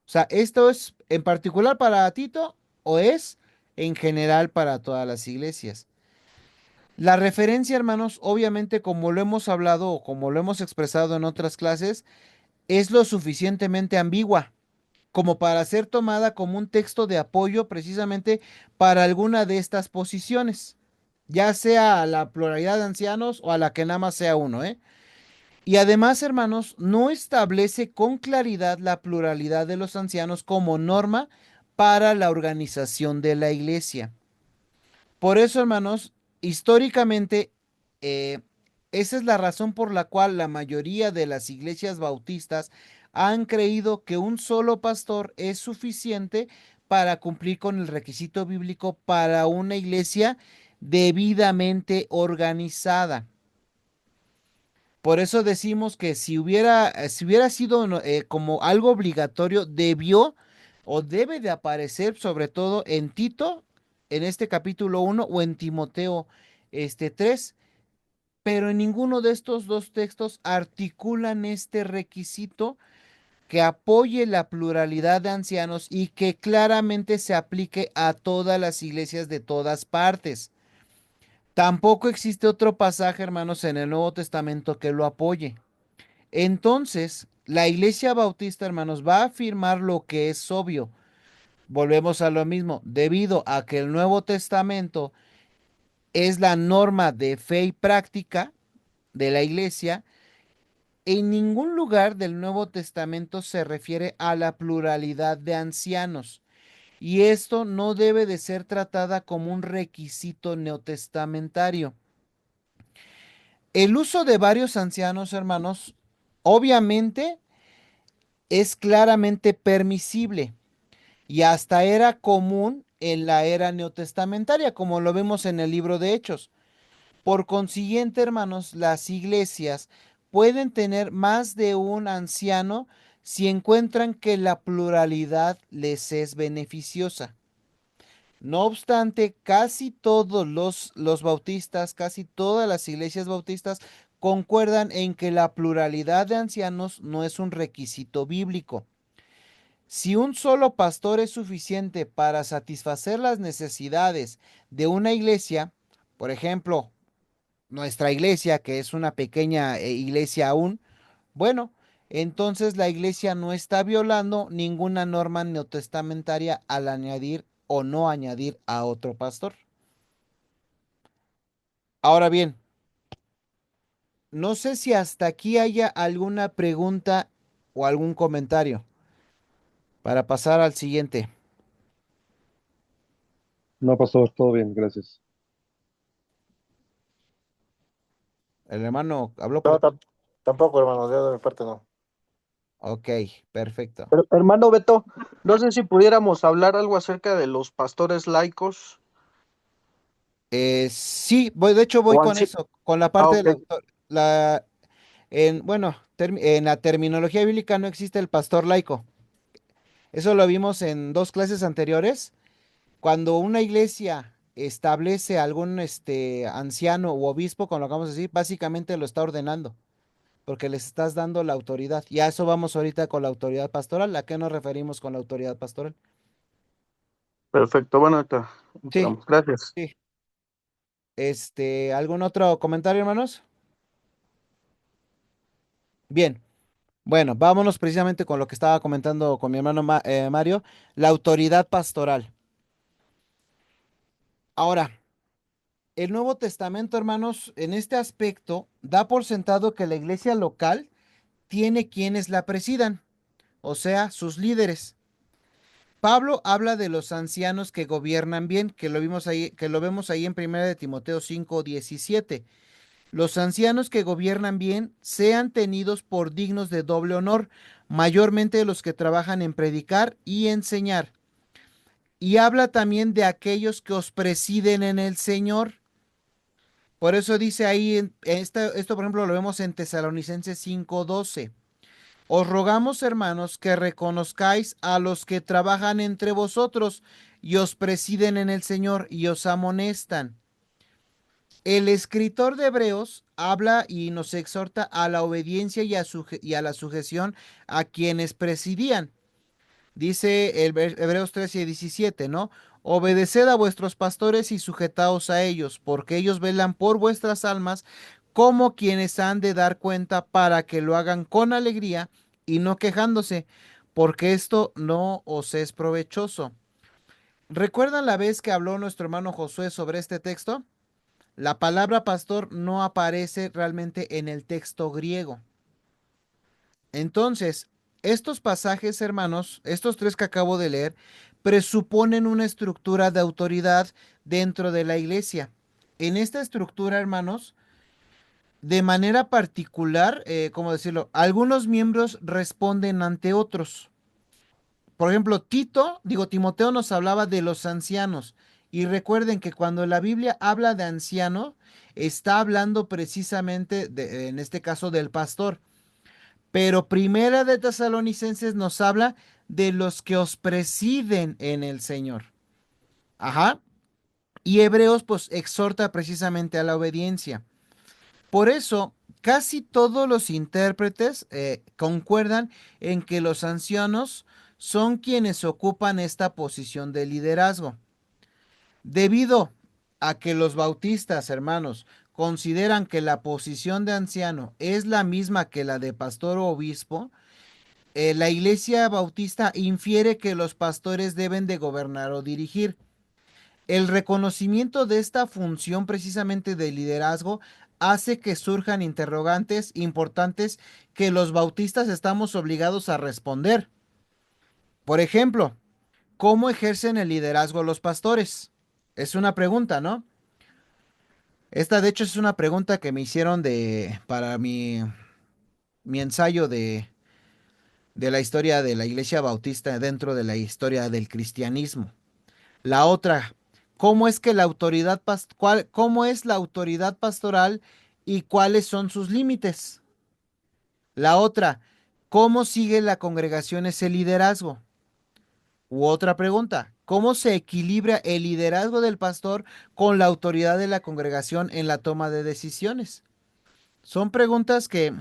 O sea, ¿esto es en particular para Tito o es en general para todas las iglesias? La referencia, hermanos, obviamente como lo hemos hablado o como lo hemos expresado en otras clases, es lo suficientemente ambigua como para ser tomada como un texto de apoyo precisamente para alguna de estas posiciones, ya sea a la pluralidad de ancianos o a la que nada más sea uno, ¿eh? Y además, hermanos, no establece con claridad la pluralidad de los ancianos como norma para la organización de la iglesia. Por eso, hermanos, históricamente, eh, esa es la razón por la cual la mayoría de las iglesias bautistas han creído que un solo pastor es suficiente para cumplir con el requisito bíblico para una iglesia debidamente organizada. Por eso decimos que si hubiera sido, no, como algo obligatorio, debió o debe de aparecer sobre todo en Tito, en este capítulo 1 o en Timoteo 3, pero en ninguno de estos dos textos articulan este requisito que apoye la pluralidad de ancianos y que claramente se aplique a todas las iglesias de todas partes. Tampoco existe otro pasaje, hermanos, en el Nuevo Testamento que lo apoye. Entonces, la Iglesia Bautista, hermanos, va a afirmar lo que es obvio. Volvemos a lo mismo, debido a que el Nuevo Testamento es la norma de fe y práctica de la Iglesia. En ningún lugar del Nuevo Testamento se refiere a la pluralidad de ancianos, y esto no debe de ser tratada como un requisito neotestamentario. El uso de varios ancianos, hermanos, obviamente es claramente permisible y hasta era común en la era neotestamentaria, como lo vemos en el libro de Hechos. Por consiguiente, hermanos, las iglesias pueden tener más de un anciano si encuentran que la pluralidad les es beneficiosa. No obstante, casi todos los bautistas, casi todas las iglesias bautistas concuerdan en que la pluralidad de ancianos no es un requisito bíblico. Si un solo pastor es suficiente para satisfacer las necesidades de una iglesia, por ejemplo, nuestra iglesia, que es una pequeña iglesia aún, bueno, entonces la iglesia no está violando ninguna norma neotestamentaria al añadir o no añadir a otro pastor. Ahora bien, no sé si hasta aquí haya alguna pregunta o algún comentario para pasar al siguiente. No, pastor, todo bien, gracias. El hermano habló por No, ti. tampoco, hermano, yo de mi parte no. Ok, perfecto. Hermano Beto, no sé si pudiéramos hablar algo acerca de los pastores laicos Sí, de hecho voy o con ansi... eso, con la Ah, parte de ok, bueno, en la terminología bíblica no existe el pastor laico. Eso lo vimos en dos clases anteriores. Cuando una iglesia establece algún anciano u obispo, como lo acabamos de decir, básicamente lo está ordenando, porque les estás dando la autoridad. Y a eso vamos ahorita con la autoridad pastoral. ¿A qué nos referimos con la autoridad pastoral? perfecto. Bueno, ahorita Sí, entramos. Gracias. sí. ¿Algún otro comentario, hermanos? Bien. Bueno, vámonos precisamente con lo que estaba comentando con mi hermano Mario, la autoridad pastoral. Ahora, el Nuevo Testamento, hermanos, en este aspecto da por sentado que la iglesia local tiene quienes la presidan, o sea, sus líderes. Pablo habla de los ancianos que gobiernan bien, que lo vemos ahí en 1 de Timoteo 5:17. Los ancianos que gobiernan bien sean tenidos por dignos de doble honor, mayormente los que trabajan en predicar y enseñar. Y habla también de aquellos que os presiden en el Señor. Por eso dice ahí, esto por ejemplo lo vemos en Tesalonicenses 5:12. Os rogamos, hermanos, que reconozcáis a los que trabajan entre vosotros y os presiden en el Señor y os amonestan. El escritor de Hebreos habla y nos exhorta a la obediencia y a la sujeción a quienes presidían. Dice el Hebreos 13:17, ¿no? Obedeced a vuestros pastores y sujetaos a ellos, porque ellos velan por vuestras almas como quienes han de dar cuenta para que lo hagan con alegría y no quejándose, porque esto no os es provechoso. ¿Recuerdan la vez que habló nuestro hermano Josué sobre este texto? La palabra pastor no aparece realmente en el texto griego. Entonces, estos pasajes, hermanos, estos tres que acabo de leer, presuponen una estructura de autoridad dentro de la iglesia. En esta estructura, hermanos, de manera particular, ¿cómo decirlo? Algunos miembros responden ante otros. Por ejemplo, Timoteo nos hablaba de los ancianos. Y recuerden que cuando la Biblia habla de anciano, está hablando precisamente, en este caso, del pastor. Pero Primera de Tesalonicenses nos habla de los que os presiden en el Señor. Ajá. Y Hebreos pues exhorta precisamente a la obediencia. Por eso, casi todos los intérpretes concuerdan en que los ancianos son quienes ocupan esta posición de liderazgo. Debido a que los bautistas, hermanos, consideran que la posición de anciano es la misma que la de pastor o obispo, la iglesia bautista infiere que los pastores deben de gobernar o dirigir. El reconocimiento de esta función precisamente de liderazgo hace que surjan interrogantes importantes que los bautistas estamos obligados a responder. Por ejemplo, ¿cómo ejercen el liderazgo los pastores? Es una pregunta, ¿no? Esta de hecho es una pregunta que me hicieron para mi ensayo de la historia de la iglesia bautista dentro de la historia del cristianismo. La otra, ¿cómo es que la cómo es la autoridad pastoral y cuáles son sus límites? La otra, ¿cómo sigue la congregación ese liderazgo? U otra pregunta, ¿cómo se equilibra el liderazgo del pastor con la autoridad de la congregación en la toma de decisiones? Son preguntas que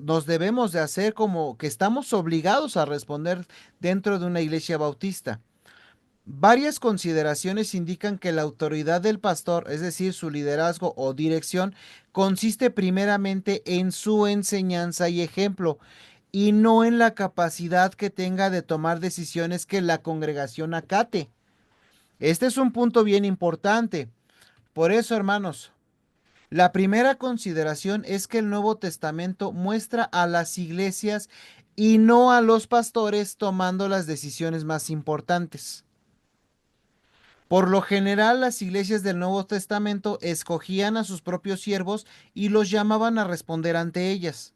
nos debemos de hacer como que estamos obligados a responder dentro de una iglesia bautista. Varias consideraciones indican que la autoridad del pastor, es decir, su liderazgo o dirección, consiste primeramente en su enseñanza y ejemplo, y no en la capacidad que tenga de tomar decisiones que la congregación acate. Este es un punto bien importante. Por eso, hermanos, la primera consideración es que el Nuevo Testamento muestra a las iglesias y no a los pastores tomando las decisiones más importantes. Por lo general, las iglesias del Nuevo Testamento escogían a sus propios siervos y los llamaban a responder ante ellas.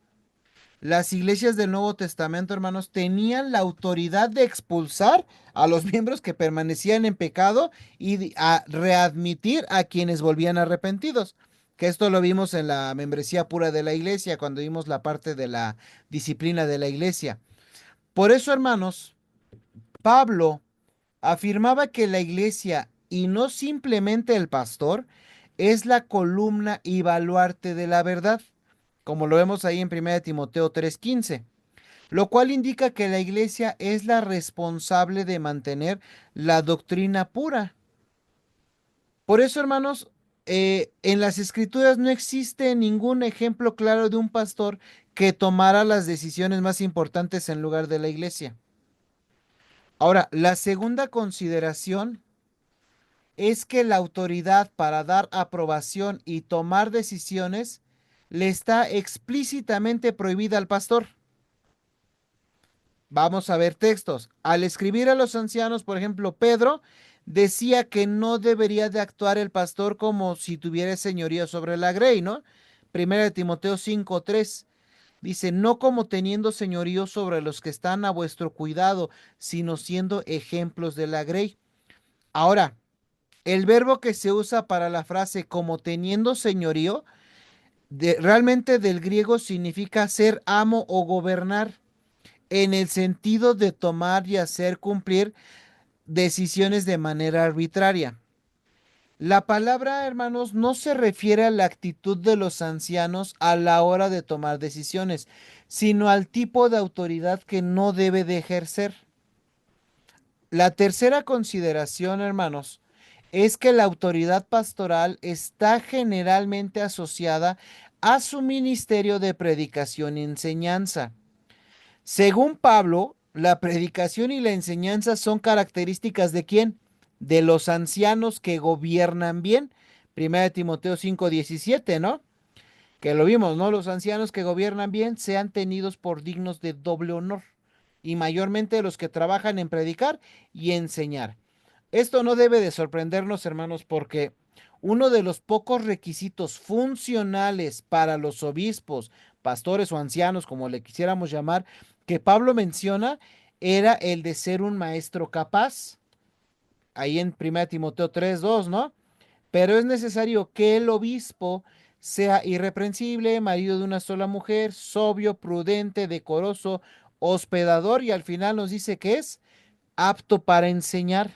Las iglesias del Nuevo Testamento, hermanos, tenían la autoridad de expulsar a los miembros que permanecían en pecado y a readmitir a quienes volvían arrepentidos. Que esto lo vimos en la membresía pura de la iglesia, cuando vimos la parte de la disciplina de la iglesia. Por eso, hermanos, Pablo afirmaba que la iglesia, y no simplemente el pastor, es la columna y baluarte de la verdad, como lo vemos ahí en 1 Timoteo 3:15, lo cual indica que la iglesia es la responsable de mantener la doctrina pura. Por eso, hermanos, en las escrituras no existe ningún ejemplo claro de un pastor que tomara las decisiones más importantes en lugar de la iglesia. Ahora, la segunda consideración es que la autoridad para dar aprobación y tomar decisiones le está explícitamente prohibida al pastor. Vamos a ver textos. Al escribir a los ancianos, por ejemplo, Pedro decía que no debería de actuar el pastor como si tuviera señorío sobre la grey, ¿no? Primera de Timoteo 5:3 dice, no como teniendo señorío sobre los que están a vuestro cuidado, sino siendo ejemplos de la grey. Ahora, el verbo que se usa para la frase como teniendo señorío, realmente del griego significa ser amo o gobernar, en el sentido de tomar y hacer cumplir decisiones de manera arbitraria. La palabra, hermanos, no se refiere a la actitud de los ancianos a la hora de tomar decisiones, sino al tipo de autoridad que no debe de ejercer. La tercera consideración, hermanos, es que la autoridad pastoral está generalmente asociada a su ministerio de predicación y enseñanza. Según Pablo, la predicación y la enseñanza son características ¿de quién? De los ancianos que gobiernan bien. Primera de Timoteo 5:17, ¿no? Que lo vimos, ¿no? Los ancianos que gobiernan bien sean tenidos por dignos de doble honor, y mayormente los que trabajan en predicar y enseñar. Esto no debe de sorprendernos, hermanos, porque uno de los pocos requisitos funcionales para los obispos, pastores o ancianos, como le quisiéramos llamar, que Pablo menciona, era el de ser un maestro capaz. Ahí en 1 Timoteo 3:2, ¿no? Pero es necesario que el obispo sea irreprensible, marido de una sola mujer, sobrio, prudente, decoroso, hospedador y al final nos dice que es apto para enseñar.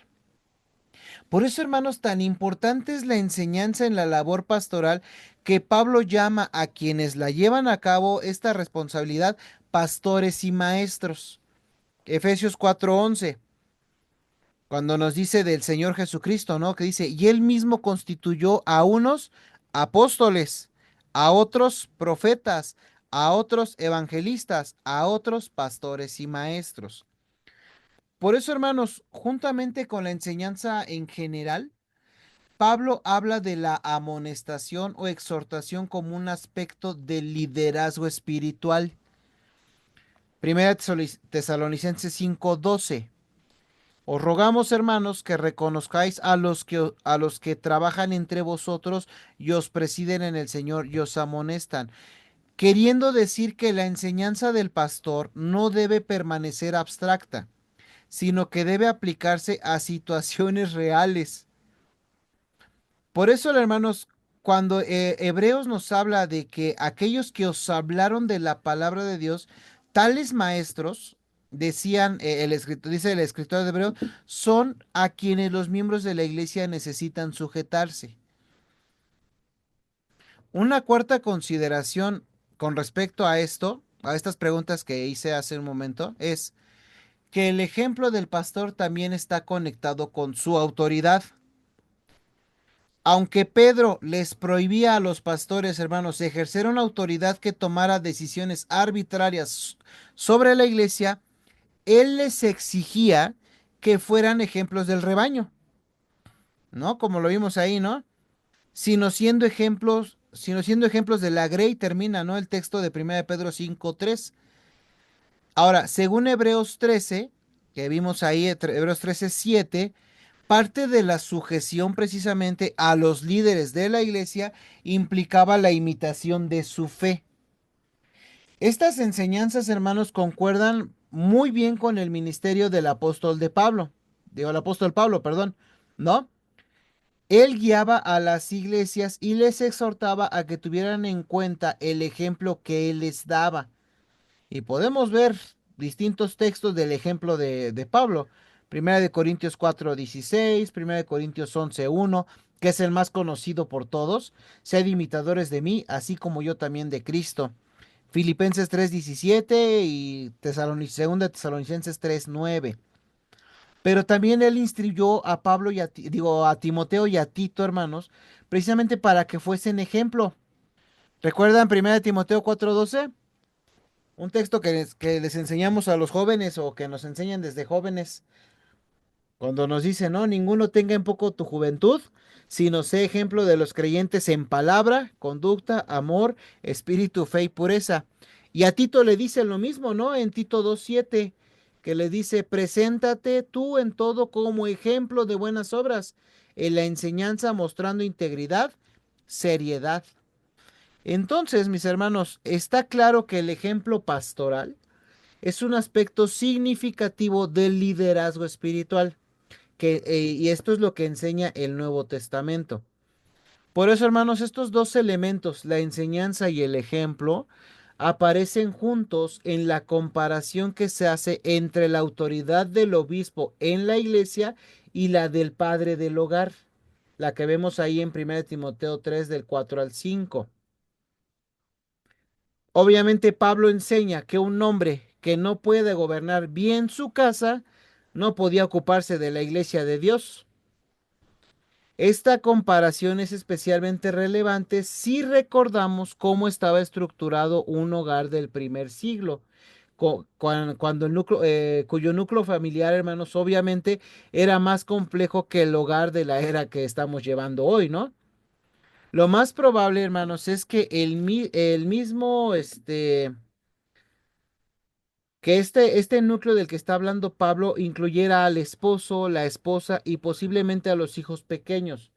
Por eso, hermanos, tan importante es la enseñanza en la labor pastoral que Pablo llama a quienes la llevan a cabo esta responsabilidad pastores y maestros. Efesios 4:11, cuando nos dice del Señor Jesucristo, ¿no? Que dice, y él mismo constituyó a unos apóstoles, a otros profetas, a otros evangelistas, a otros pastores y maestros. Por eso, hermanos, juntamente con la enseñanza en general, Pablo habla de la amonestación o exhortación como un aspecto del liderazgo espiritual. Primera Tesalonicenses 5:12. Os rogamos, hermanos, que reconozcáis a los que trabajan entre vosotros y os presiden en el Señor y os amonestan, queriendo decir que la enseñanza del pastor no debe permanecer abstracta, sino que debe aplicarse a situaciones reales. Por eso, hermanos, cuando Hebreos nos habla de que aquellos que os hablaron de la palabra de Dios, tales maestros, decían el escritor, dice el escritor de Hebreos, son a quienes los miembros de la iglesia necesitan sujetarse. Una cuarta consideración con respecto a esto, a estas preguntas que hice hace un momento, es que el ejemplo del pastor también está conectado con su autoridad. Aunque Pedro les prohibía a los pastores, hermanos, ejercer una autoridad que tomara decisiones arbitrarias sobre la iglesia, él les exigía que fueran ejemplos del rebaño, ¿no? Como lo vimos ahí, ¿no? Sino siendo ejemplos de la grey, termina, ¿no? El texto de 1 de Pedro 5:3. Ahora, según Hebreos 13, que vimos ahí, Hebreos 13:7, parte de la sujeción precisamente a los líderes de la iglesia implicaba la imitación de su fe. Estas enseñanzas, hermanos, concuerdan muy bien con el ministerio del apóstol de Pablo, digo, el apóstol Pablo, perdón, ¿no? Él guiaba a las iglesias y les exhortaba a que tuvieran en cuenta el ejemplo que él les daba. Y podemos ver distintos textos del ejemplo de Pablo. Primera de Corintios 4:16, Primera de Corintios 11:1, que es el más conocido por todos. Sed imitadores de mí, así como yo también de Cristo. Filipenses 3:17 y Segunda Tesalonicenses 3:9. Pero también él instruyó a Pablo y a Timoteo y a Tito, hermanos, precisamente para que fuesen ejemplo. ¿Recuerdan Primera de Timoteo 4:12? Un texto que les enseñamos a los jóvenes o que nos enseñan desde jóvenes, cuando nos dice, no, ninguno tenga en poco tu juventud, sino sé ejemplo de los creyentes en palabra, conducta, amor, espíritu, fe y pureza. Y a Tito le dice lo mismo, ¿no? En Tito 2:7, que le dice, preséntate tú en todo como ejemplo de buenas obras, en la enseñanza mostrando integridad, seriedad. Entonces, mis hermanos, está claro que el ejemplo pastoral es un aspecto significativo del liderazgo espiritual, y esto es lo que enseña el Nuevo Testamento. Por eso, hermanos, estos dos elementos, la enseñanza y el ejemplo, aparecen juntos en la comparación que se hace entre la autoridad del obispo en la iglesia y la del padre del hogar, la que vemos ahí en 1 Timoteo 3 del 4 al 5. Obviamente Pablo enseña que un hombre que no puede gobernar bien su casa no podía ocuparse de la iglesia de Dios. Esta comparación es especialmente relevante si recordamos cómo estaba estructurado un hogar del primer siglo, cuando cuyo núcleo familiar, hermanos, obviamente era más complejo que el hogar de la era que estamos llevando hoy, ¿no? Lo más probable, hermanos, es que el mismo, que este núcleo del que está hablando Pablo incluyera al esposo, la esposa y posiblemente a los hijos pequeños.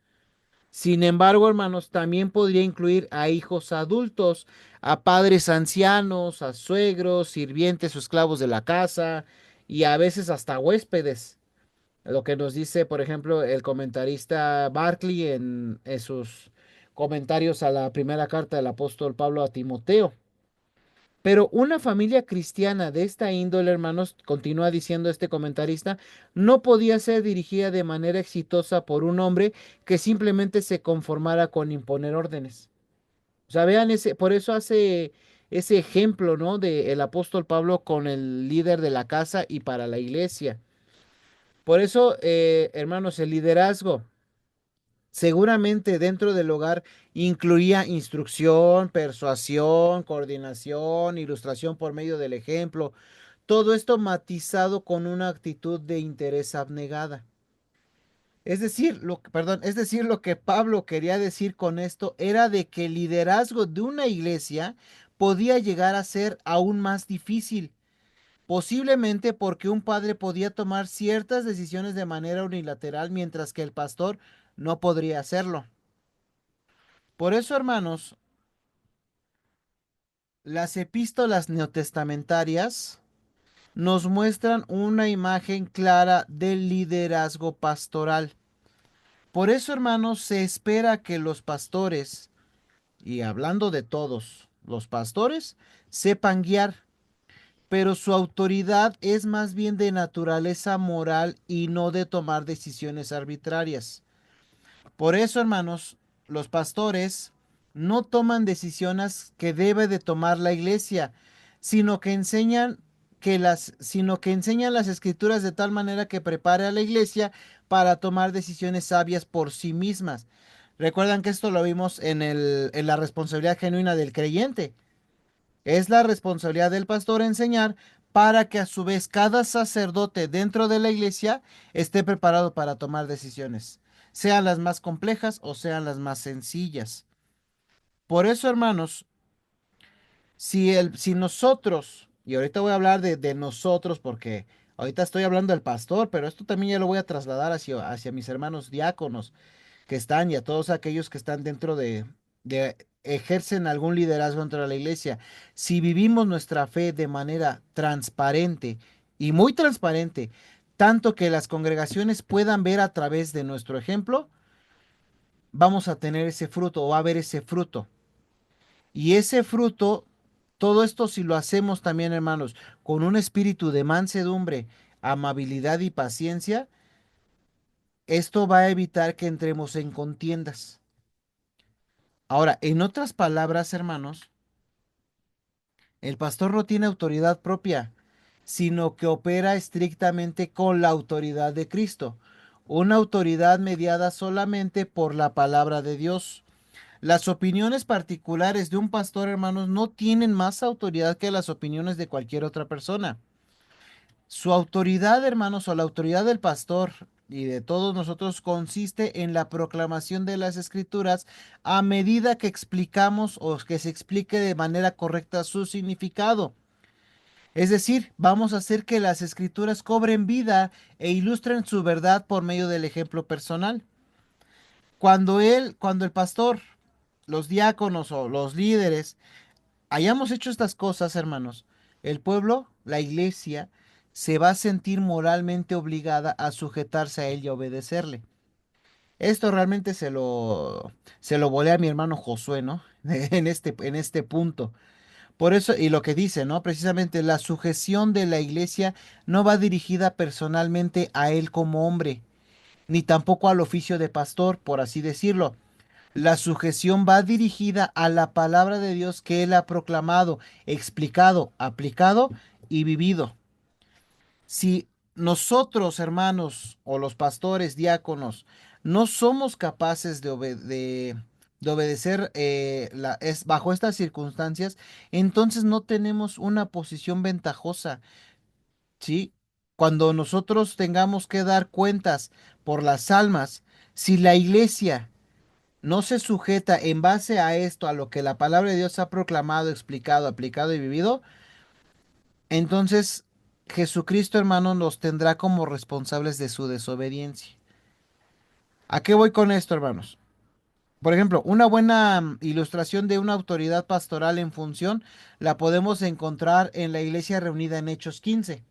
Sin embargo, hermanos, también podría incluir a hijos adultos, a padres ancianos, a suegros, sirvientes o esclavos de la casa y a veces hasta huéspedes. Lo que nos dice, por ejemplo, el comentarista Barclay en sus comentarios a la primera carta del apóstol Pablo a Timoteo. Pero una familia cristiana de esta índole, hermanos, continúa diciendo este comentarista, no podía ser dirigida de manera exitosa por un hombre que simplemente se conformara con imponer órdenes. O sea, vean ese, por eso hace ese ejemplo, ¿no? De el apóstol Pablo con el líder de la casa y para la iglesia. Por eso, hermanos, el liderazgo seguramente dentro del hogar incluía instrucción, persuasión, coordinación, ilustración por medio del ejemplo. Todo esto matizado con una actitud de interés abnegada. Es decir, lo que Pablo quería decir con esto era de que el liderazgo de una iglesia podía llegar a ser aún más difícil, posiblemente porque un padre podía tomar ciertas decisiones de manera unilateral, mientras que el pastor no podría hacerlo. Por eso, hermanos, las epístolas neotestamentarias nos muestran una imagen clara del liderazgo pastoral. Por eso, hermanos, se espera que los pastores, y hablando de todos, los pastores sepan guiar, pero su autoridad es más bien de naturaleza moral y no de tomar decisiones arbitrarias. Por eso, hermanos, los pastores no toman decisiones que debe de tomar la iglesia, sino que enseñan las escrituras de tal manera que prepare a la iglesia para tomar decisiones sabias por sí mismas. Recuerdan que esto lo vimos en la responsabilidad genuina del creyente. Es la responsabilidad del pastor enseñar para que a su vez cada sacerdote dentro de la iglesia esté preparado para tomar decisiones, sean las más complejas o sean las más sencillas. Por eso, hermanos, si nosotros, y ahorita voy a hablar de nosotros porque ahorita estoy hablando del pastor, pero esto también ya lo voy a trasladar hacia mis hermanos diáconos que están y a todos aquellos que están dentro de ejercen algún liderazgo dentro de la iglesia. Si vivimos nuestra fe de manera transparente y muy transparente, tanto que las congregaciones puedan ver a través de nuestro ejemplo, vamos a tener ese fruto o va a haber ese fruto. Y ese fruto, todo esto si lo hacemos también, hermanos, con un espíritu de mansedumbre, amabilidad y paciencia, esto va a evitar que entremos en contiendas. Ahora, en otras palabras, hermanos, el pastor no tiene autoridad propia, sino que opera estrictamente con la autoridad de Cristo, una autoridad mediada solamente por la palabra de Dios. Las opiniones particulares de un pastor, hermanos, no tienen más autoridad que las opiniones de cualquier otra persona. Su autoridad, hermanos, o la autoridad del pastor y de todos nosotros consiste en la proclamación de las escrituras a medida que explicamos o que se explique de manera correcta su significado. Es decir, vamos a hacer que las escrituras cobren vida e ilustren su verdad por medio del ejemplo personal. Cuando el pastor, los diáconos o los líderes hayamos hecho estas cosas, hermanos, el pueblo, la iglesia, se va a sentir moralmente obligada a sujetarse a él y a obedecerle. Esto realmente se lo volé a mi hermano Josué, ¿no? En este punto. Por eso, y lo que dice, ¿no? Precisamente la sujeción de la iglesia no va dirigida personalmente a él como hombre, ni tampoco al oficio de pastor, por así decirlo. La sujeción va dirigida a la palabra de Dios que él ha proclamado, explicado, aplicado y vivido. Si nosotros, hermanos, o los pastores, diáconos, no somos capaces de obedecer bajo estas circunstancias, entonces no tenemos una posición ventajosa, ¿sí? Cuando nosotros tengamos que dar cuentas por las almas, si la iglesia no se sujeta en base a esto, a lo que la palabra de Dios ha proclamado, explicado, aplicado y vivido, entonces Jesucristo, hermano, nos tendrá como responsables de su desobediencia. ¿A qué voy con esto, hermanos? Por ejemplo, una buena ilustración de una autoridad pastoral en función la podemos encontrar en la iglesia reunida en Hechos 15.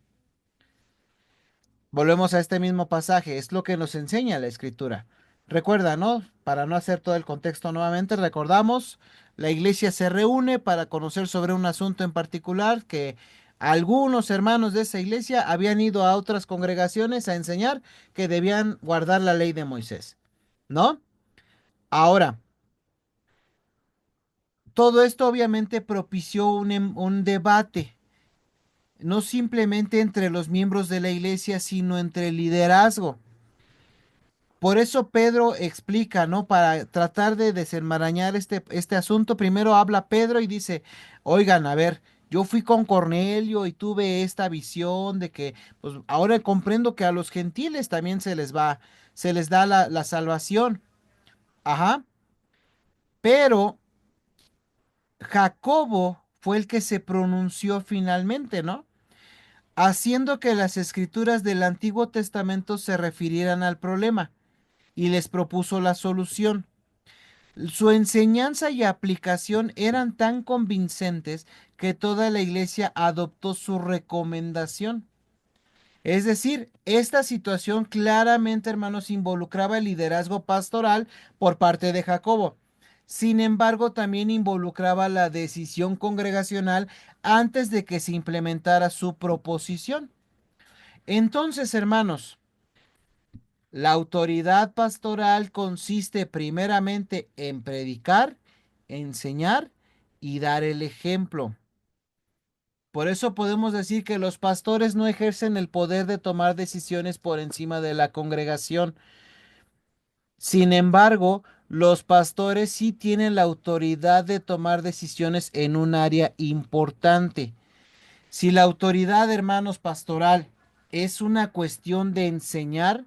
Volvemos a este mismo pasaje, es lo que nos enseña la escritura. Recuerda, ¿no? Para no hacer todo el contexto nuevamente, recordamos, la iglesia se reúne para conocer sobre un asunto en particular que algunos hermanos de esa iglesia habían ido a otras congregaciones a enseñar que debían guardar la ley de Moisés, ¿no? Ahora, todo esto obviamente propició un debate, no simplemente entre los miembros de la iglesia, sino entre el liderazgo. Por eso Pedro explica, ¿no? Para tratar de desenmarañar este asunto, primero habla Pedro y dice, oigan, a ver, yo fui con Cornelio y tuve esta visión de que, pues ahora comprendo que a los gentiles también se les da la salvación. Ajá. Pero Jacobo fue el que se pronunció finalmente, ¿no? Haciendo que las escrituras del Antiguo Testamento se refirieran al problema y les propuso la solución. Su enseñanza y aplicación eran tan convincentes que toda la iglesia adoptó su recomendación. Es decir, esta situación claramente, hermanos, involucraba el liderazgo pastoral por parte de Jacobo. Sin embargo, también involucraba la decisión congregacional antes de que se implementara su proposición. Entonces, hermanos, la autoridad pastoral consiste primeramente en predicar, enseñar y dar el ejemplo. Por eso podemos decir que los pastores no ejercen el poder de tomar decisiones por encima de la congregación. Sin embargo, los pastores sí tienen la autoridad de tomar decisiones en un área importante. Si la autoridad, hermanos, pastoral es una cuestión de enseñar,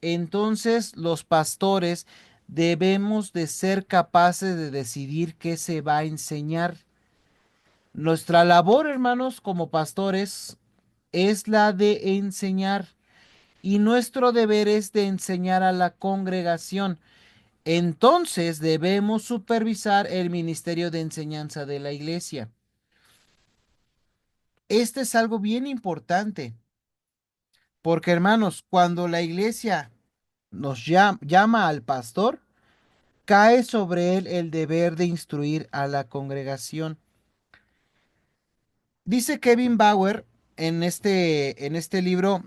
entonces los pastores debemos de ser capaces de decidir qué se va a enseñar. Nuestra labor, hermanos, como pastores, es la de enseñar y nuestro deber es de enseñar a la congregación. Entonces debemos supervisar el ministerio de enseñanza de la iglesia. Este es algo bien importante, porque hermanos, cuando la iglesia llama al pastor, cae sobre él el deber de instruir a la congregación. Dice Kevin Bauer en este libro,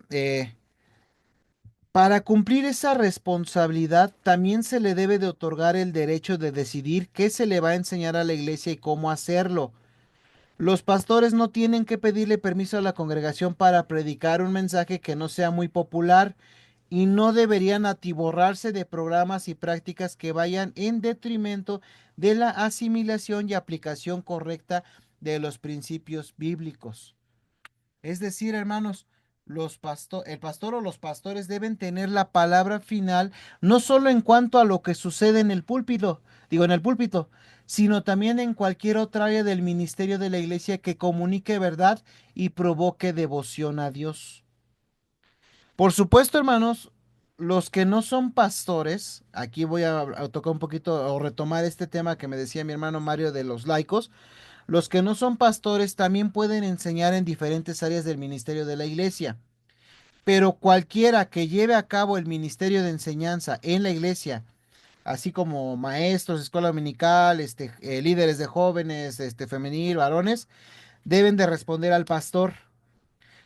para cumplir esa responsabilidad también se le debe de otorgar el derecho de decidir qué se le va a enseñar a la iglesia y cómo hacerlo. Los pastores no tienen que pedirle permiso a la congregación para predicar un mensaje que no sea muy popular y no deberían atiborrarse de programas y prácticas que vayan en detrimento de la asimilación y aplicación correcta de los principios bíblicos. Es decir, hermanos, el pastor o los pastores deben tener la palabra final, no solo en cuanto a lo que sucede en el púlpito, en el púlpito, sino también en cualquier otra área del ministerio de la iglesia que comunique verdad y provoque devoción a Dios. Por supuesto, hermanos, los que no son pastores, aquí voy a tocar un poquito o retomar este tema que me decía mi hermano Mario de los laicos. Los que no son pastores también pueden enseñar en diferentes áreas del ministerio de la iglesia, pero cualquiera que lleve a cabo el ministerio de enseñanza en la iglesia, así como maestros, escuela dominical, líderes de jóvenes, femenil, varones, deben de responder al pastor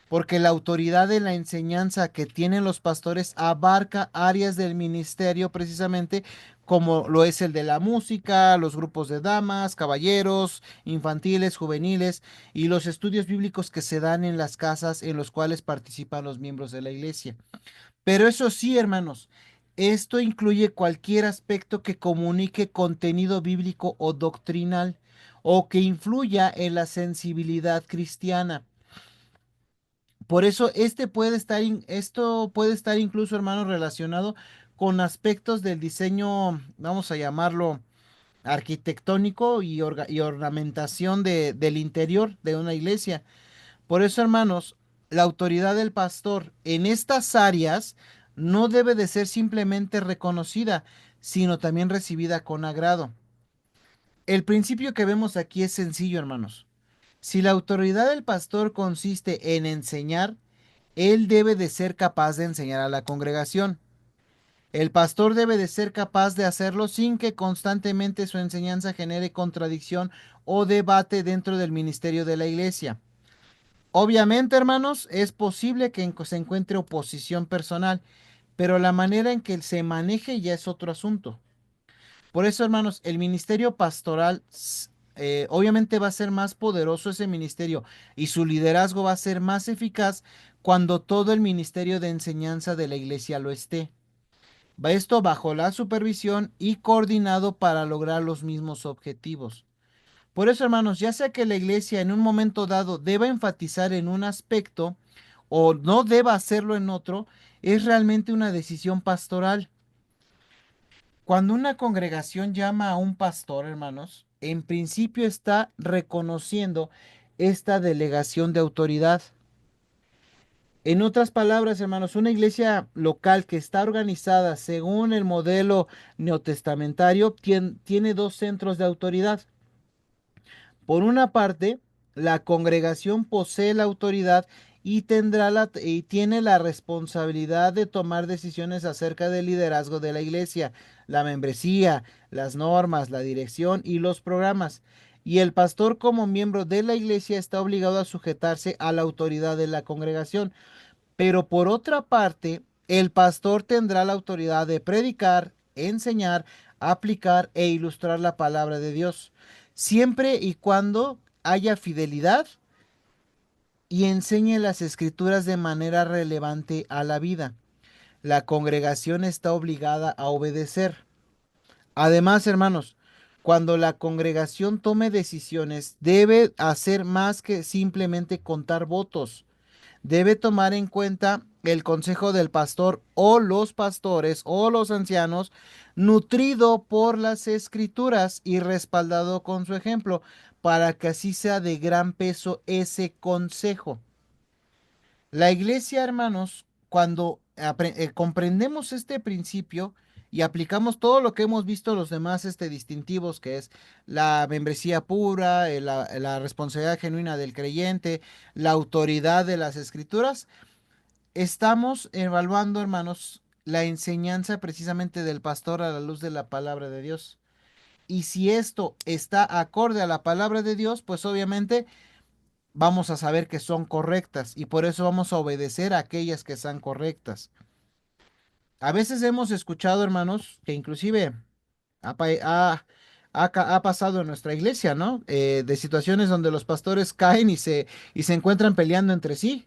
porque la autoridad de la enseñanza que tienen los pastores abarca áreas del ministerio precisamente como lo es el de la música, los grupos de damas, caballeros, infantiles, juveniles y los estudios bíblicos que se dan en las casas en los cuales participan los miembros de la iglesia. Pero eso sí, hermanos, esto incluye cualquier aspecto que comunique contenido bíblico o doctrinal o que influya en la sensibilidad cristiana. Por eso esto puede estar incluso, hermano, relacionado con aspectos del diseño, vamos a llamarlo arquitectónico y ornamentación del interior de una iglesia. Por eso, hermanos, la autoridad del pastor en estas áreas no debe de ser simplemente reconocida, sino también recibida con agrado. El principio que vemos aquí es sencillo, hermanos. Si la autoridad del pastor consiste en enseñar, él debe de ser capaz de enseñar a la congregación. El pastor debe de ser capaz de hacerlo sin que constantemente su enseñanza genere contradicción o debate dentro del ministerio de la iglesia. Obviamente, hermanos, es posible que se encuentre oposición personal, pero la manera en que se maneje ya es otro asunto. Por eso, hermanos, el ministerio pastoral, obviamente va a ser más poderoso ese ministerio y su liderazgo va a ser más eficaz cuando todo el ministerio de enseñanza de la iglesia lo esté. Va esto bajo la supervisión y coordinado para lograr los mismos objetivos. Por eso, hermanos, ya sea que la iglesia en un momento dado deba enfatizar en un aspecto o no deba hacerlo en otro, es realmente una decisión pastoral. Cuando una congregación llama a un pastor, hermanos, en principio está reconociendo esta delegación de autoridad. En otras palabras, hermanos, una iglesia local que está organizada según el modelo neotestamentario tiene dos centros de autoridad. Por una parte, la congregación posee la autoridad y tiene la responsabilidad de tomar decisiones acerca del liderazgo de la iglesia, la membresía, las normas, la dirección y los programas. Y el pastor como miembro de la iglesia está obligado a sujetarse a la autoridad de la congregación. Pero por otra parte, el pastor tendrá la autoridad de predicar, enseñar, aplicar e ilustrar la palabra de Dios, siempre y cuando haya fidelidad y enseñe las escrituras de manera relevante a la vida. La congregación está obligada a obedecer. Además, hermanos, cuando la congregación tome decisiones, debe hacer más que simplemente contar votos. Debe tomar en cuenta el consejo del pastor o los pastores o los ancianos, nutrido por las escrituras y respaldado con su ejemplo, para que así sea de gran peso ese consejo. La iglesia, hermanos, cuando comprendemos este principio y aplicamos todo lo que hemos visto los demás distintivos, que es la membresía pura, la responsabilidad genuina del creyente, la autoridad de las escrituras, estamos evaluando, hermanos, la enseñanza precisamente del pastor a la luz de la palabra de Dios. Y si esto está acorde a la palabra de Dios, pues obviamente vamos a saber que son correctas y por eso vamos a obedecer a aquellas que sean correctas. A veces hemos escuchado, hermanos, que inclusive ha, pa- ha- ha pasado en nuestra iglesia, ¿no? De situaciones donde los pastores caen y se encuentran peleando entre sí.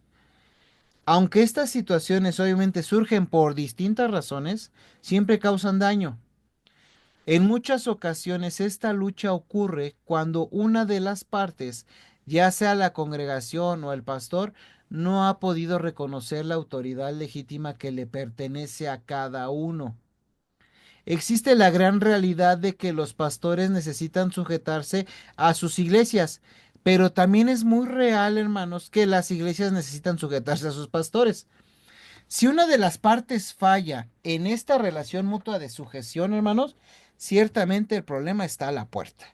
Aunque estas situaciones obviamente surgen por distintas razones, siempre causan daño. En muchas ocasiones esta lucha ocurre cuando una de las partes, ya sea la congregación o el pastor, no ha podido reconocer la autoridad legítima que le pertenece a cada uno. Existe la gran realidad de que los pastores necesitan sujetarse a sus iglesias, pero también es muy real, hermanos, que las iglesias necesitan sujetarse a sus pastores. Si una de las partes falla en esta relación mutua de sujeción, hermanos, ciertamente el problema está a la puerta.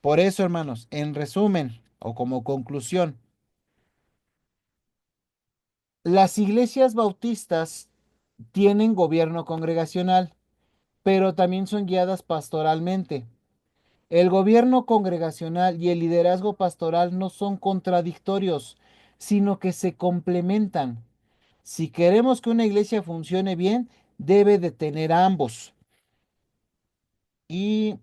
Por eso, hermanos, en resumen o como conclusión, las iglesias bautistas tienen gobierno congregacional, pero también son guiadas pastoralmente. El gobierno congregacional y el liderazgo pastoral no son contradictorios, sino que se complementan. Si queremos que una iglesia funcione bien, debe de tener a ambos. Y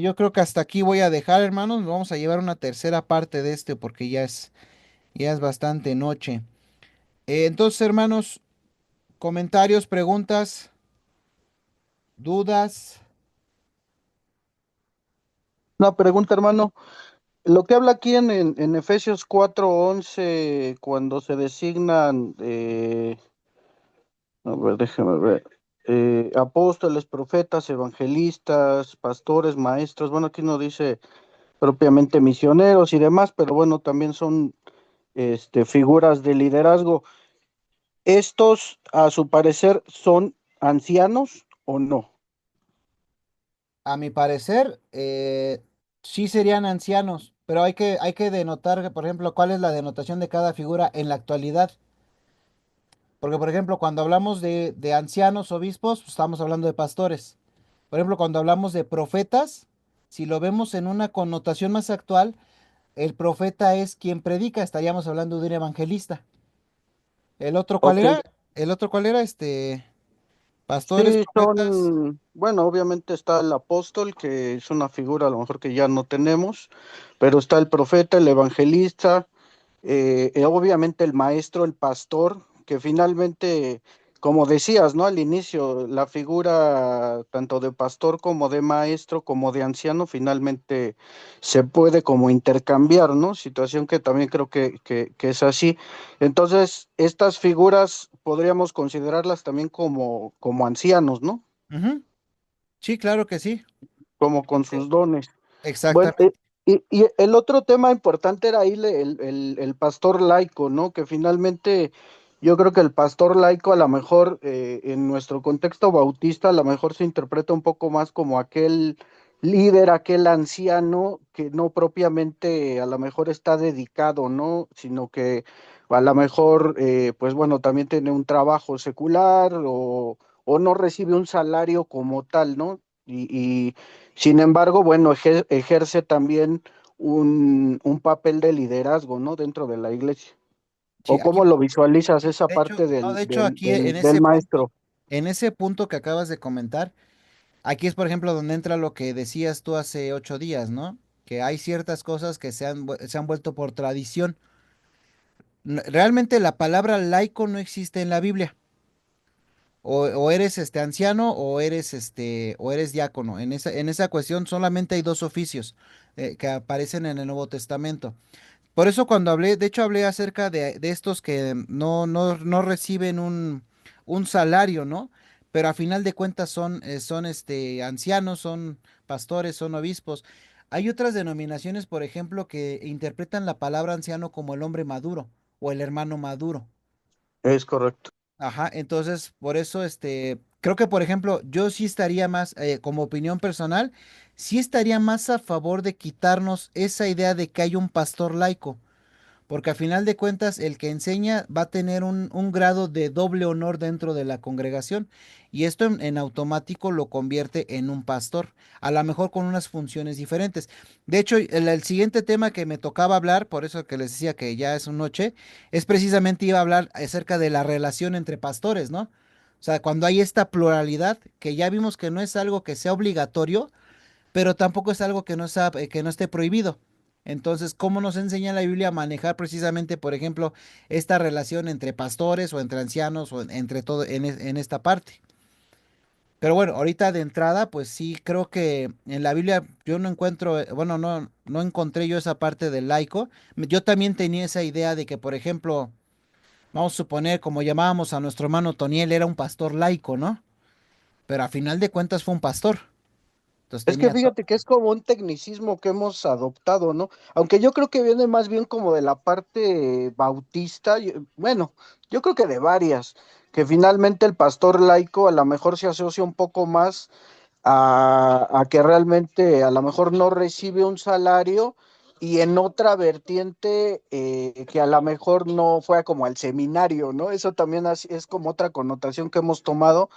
yo creo que hasta aquí voy a dejar, hermanos. Vamos a llevar una tercera parte de este porque ya es bastante noche. Entonces, hermanos, comentarios, preguntas, dudas. Una pregunta, hermano. Lo que habla aquí en Efesios 4:11, cuando se designan, a ver, déjame ver, apóstoles, profetas, evangelistas, pastores, maestros, bueno, aquí no dice propiamente misioneros y demás, pero bueno, también son figuras de liderazgo. ¿Estos, a su parecer, son ancianos o no? A mi parecer, sí serían ancianos, pero hay que denotar, por ejemplo, cuál es la denotación de cada figura en la actualidad. Porque, por ejemplo, cuando hablamos de ancianos, obispos, pues, estamos hablando de pastores. Por ejemplo, cuando hablamos de profetas, si lo vemos en una connotación más actual, el profeta es quien predica, estaríamos hablando de un evangelista. ¿El otro cuál Ok, era? ¿El otro cuál era? Pastores, sí, profetas. son, bueno, obviamente está el apóstol, que es una figura a lo mejor que ya no tenemos, pero está el profeta, el evangelista, obviamente el maestro, el pastor, que finalmente, como decías, ¿no? Al inicio, la figura tanto de pastor como de maestro, como de anciano, finalmente se puede como intercambiar, ¿no? Situación que también creo que es así. Entonces, estas figuras podríamos considerarlas también como ancianos, ¿no? Ujú. Sí, claro que sí. Como con Eh, sus dones. Bueno, Exactamente. y el otro tema importante era ahí el pastor laico, ¿no? Que finalmente yo creo que el pastor laico a lo mejor en nuestro contexto bautista a lo mejor se interpreta un poco más como aquel líder, aquel anciano que no propiamente a lo mejor está dedicado, ¿no? Sino que a lo mejor, pues bueno, también tiene un trabajo secular o no recibe un salario como tal, ¿no? Y sin embargo, bueno, ejerce también un papel de liderazgo, ¿no? Dentro de la iglesia. Sí, ¿O aquí, cómo lo visualizas esa de hecho, parte no, de hecho, aquí del maestro? en ese punto que acabas de comentar, aquí es, por ejemplo, donde entra lo que decías tú hace 8 días, ¿no? Que hay ciertas cosas que se han vuelto por tradición. Realmente la palabra laico no existe en la Biblia. O eres anciano o eres diácono. En esa cuestión solamente hay dos oficios que aparecen en el Nuevo Testamento. Por eso cuando hablé, de hecho hablé acerca de estos que no reciben un salario, ¿no? Pero a final de cuentas son ancianos, son pastores, son obispos. Hay otras denominaciones, por ejemplo, que interpretan la palabra anciano como el hombre maduro o el hermano maduro. Es correcto. Ajá, entonces por eso creo que por ejemplo yo sí estaría más, como opinión personal, sí estaría más a favor de quitarnos esa idea de que hay un pastor laico, porque a final de cuentas el que enseña va a tener un grado de doble honor dentro de la congregación y esto en automático lo convierte en un pastor, a lo mejor con unas funciones diferentes. De hecho, el siguiente tema que me tocaba hablar, por eso que les decía que ya es un noche, es precisamente iba a hablar acerca de la relación entre pastores, ¿no? O sea, cuando hay esta pluralidad, que ya vimos que no es algo que sea obligatorio, pero tampoco es algo que no esté prohibido. Entonces, ¿cómo nos enseña la Biblia a manejar precisamente, por ejemplo, esta relación entre pastores o entre ancianos o entre todo en esta parte? Pero bueno, ahorita de entrada, pues sí, creo que en la Biblia yo no encuentro, bueno, no encontré yo esa parte del laico. Yo también tenía esa idea de que, por ejemplo, vamos a suponer, como llamábamos a nuestro hermano Toniel, era un pastor laico, ¿no? Pero a final de cuentas fue un pastor. Entonces Es que tenía todo. fíjate que es como un tecnicismo que hemos adoptado, ¿no? Aunque yo creo que viene más bien como de la parte bautista, bueno, yo creo que de varias, que finalmente el pastor laico a lo mejor se asocia un poco más a que realmente a lo mejor no recibe un salario y en otra vertiente que a lo mejor no fue como al seminario, ¿no? Eso también es como otra connotación que hemos tomado,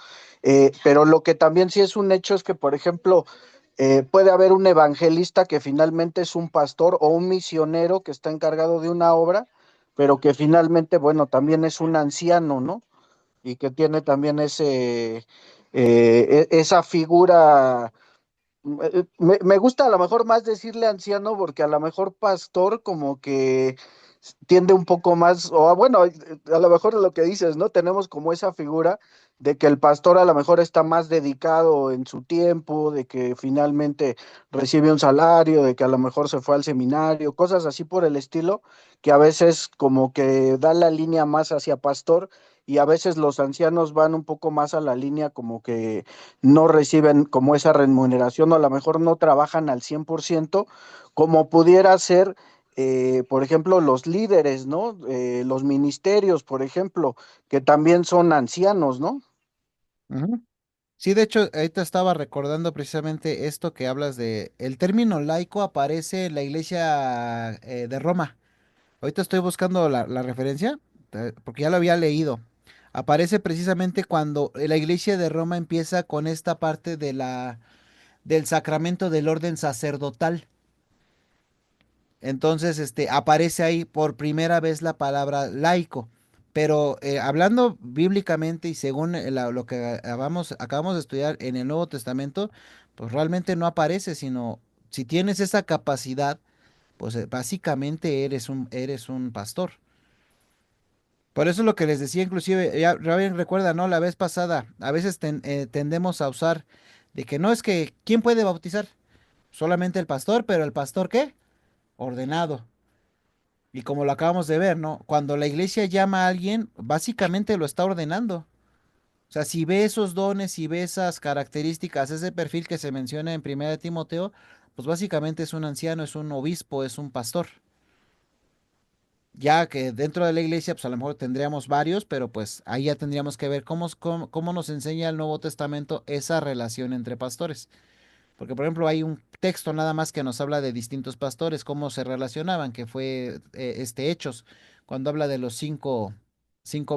pero lo que también sí es un hecho es que, por ejemplo, puede haber un evangelista que finalmente es un pastor o un misionero que está encargado de una obra, pero que finalmente, bueno, también es un anciano, ¿no? Y que tiene también esa figura. Me gusta a lo mejor más decirle anciano porque a lo mejor pastor como que tiende un poco más, o bueno, a lo mejor lo que dices, ¿no? Tenemos como esa figura de que el pastor a lo mejor está más dedicado en su tiempo, de que finalmente recibe un salario, de que a lo mejor se fue al seminario, cosas así por el estilo, que a veces como que da la línea más hacia pastor y a veces los ancianos van un poco más a la línea como que no reciben como esa remuneración o a lo mejor no trabajan al 100% como pudiera ser, por ejemplo, los líderes, ¿no? Los ministerios, por ejemplo, que también son ancianos, ¿no? Ujú. Sí, de hecho, ahorita estaba recordando precisamente esto que hablas de, el término laico aparece en la iglesia de Roma. Ahorita estoy buscando la referencia, porque ya lo había leído. Aparece precisamente cuando la iglesia de Roma empieza con esta parte del sacramento del orden sacerdotal. Entonces, aparece ahí por primera vez la palabra laico. Pero hablando bíblicamente y según lo que acabamos de estudiar en el Nuevo Testamento, pues realmente no aparece, sino si tienes esa capacidad, pues básicamente eres un pastor. Por eso es lo que les decía, inclusive, ya bien recuerda, ¿no? La vez pasada, a veces tendemos a usar de que no es que, ¿quién puede bautizar? Solamente el pastor, pero el pastor ¿qué? Ordenado. Y como lo acabamos de ver, ¿no? Cuando la iglesia llama a alguien, básicamente lo está ordenando. O sea, si ve esos dones, si ve esas características, ese perfil que se menciona en Primera de Timoteo, pues básicamente es un anciano, es un obispo, es un pastor. Ya que dentro de la iglesia, pues a lo mejor tendríamos varios, pero pues ahí ya tendríamos que ver cómo nos enseña el Nuevo Testamento esa relación entre pastores. Porque, por ejemplo, hay un texto nada más que nos habla de distintos pastores, cómo se relacionaban, que fue Hechos, cuando habla de los cinco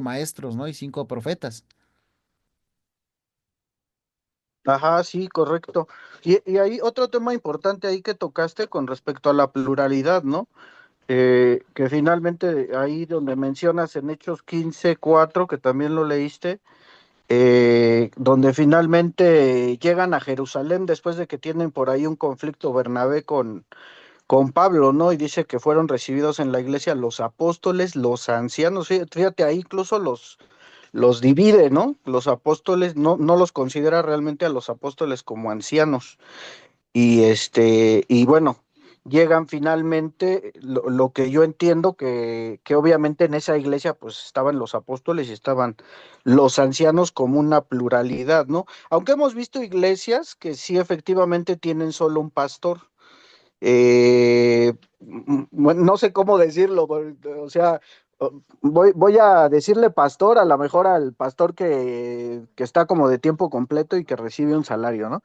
maestros, ¿no? Y cinco profetas. Ajá, sí, correcto. Y hay otro tema importante ahí que tocaste con respecto a la pluralidad, ¿no? Que finalmente ahí donde mencionas en Hechos 15:4, que también lo leíste, donde finalmente llegan a Jerusalén después de que tienen por ahí un conflicto Bernabé con Pablo, ¿no? Y dice que fueron recibidos en la iglesia los apóstoles, los ancianos, fíjate ahí incluso los divide, ¿no? Los apóstoles no los considera realmente a los apóstoles como ancianos. Y bueno, llegan finalmente, lo que yo entiendo que obviamente en esa iglesia pues estaban los apóstoles y estaban los ancianos como una pluralidad, ¿no? Aunque hemos visto iglesias que sí efectivamente tienen solo un pastor. Bueno, no sé cómo decirlo, o sea, voy a decirle pastor, a lo mejor al pastor que está como de tiempo completo y que recibe un salario, ¿no?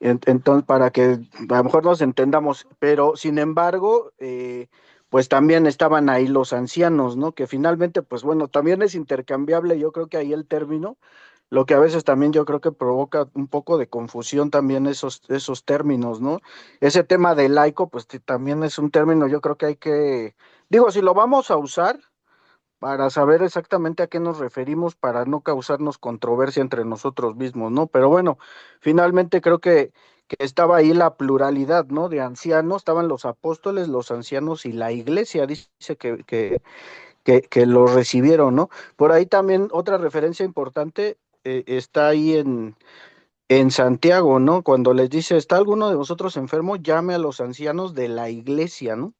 Entonces, para que a lo mejor nos entendamos, pero sin embargo, pues también estaban ahí los ancianos, ¿no? Que finalmente, pues bueno, también es intercambiable, yo creo que ahí el término, lo que a veces también yo creo que provoca un poco de confusión también esos términos, ¿no? Ese tema de laico, pues también es un término, yo creo que hay que, digo, si lo vamos a usar para saber exactamente a qué nos referimos, para no causarnos controversia entre nosotros mismos, ¿no? Pero bueno, finalmente creo que estaba ahí la pluralidad, ¿no? De ancianos, estaban los apóstoles, los ancianos y la iglesia, dice que los recibieron, ¿no? Por ahí también otra referencia importante está ahí en Santiago, ¿no? Cuando les dice, ¿está alguno de vosotros enfermo? Llame a los ancianos de la iglesia, ¿no?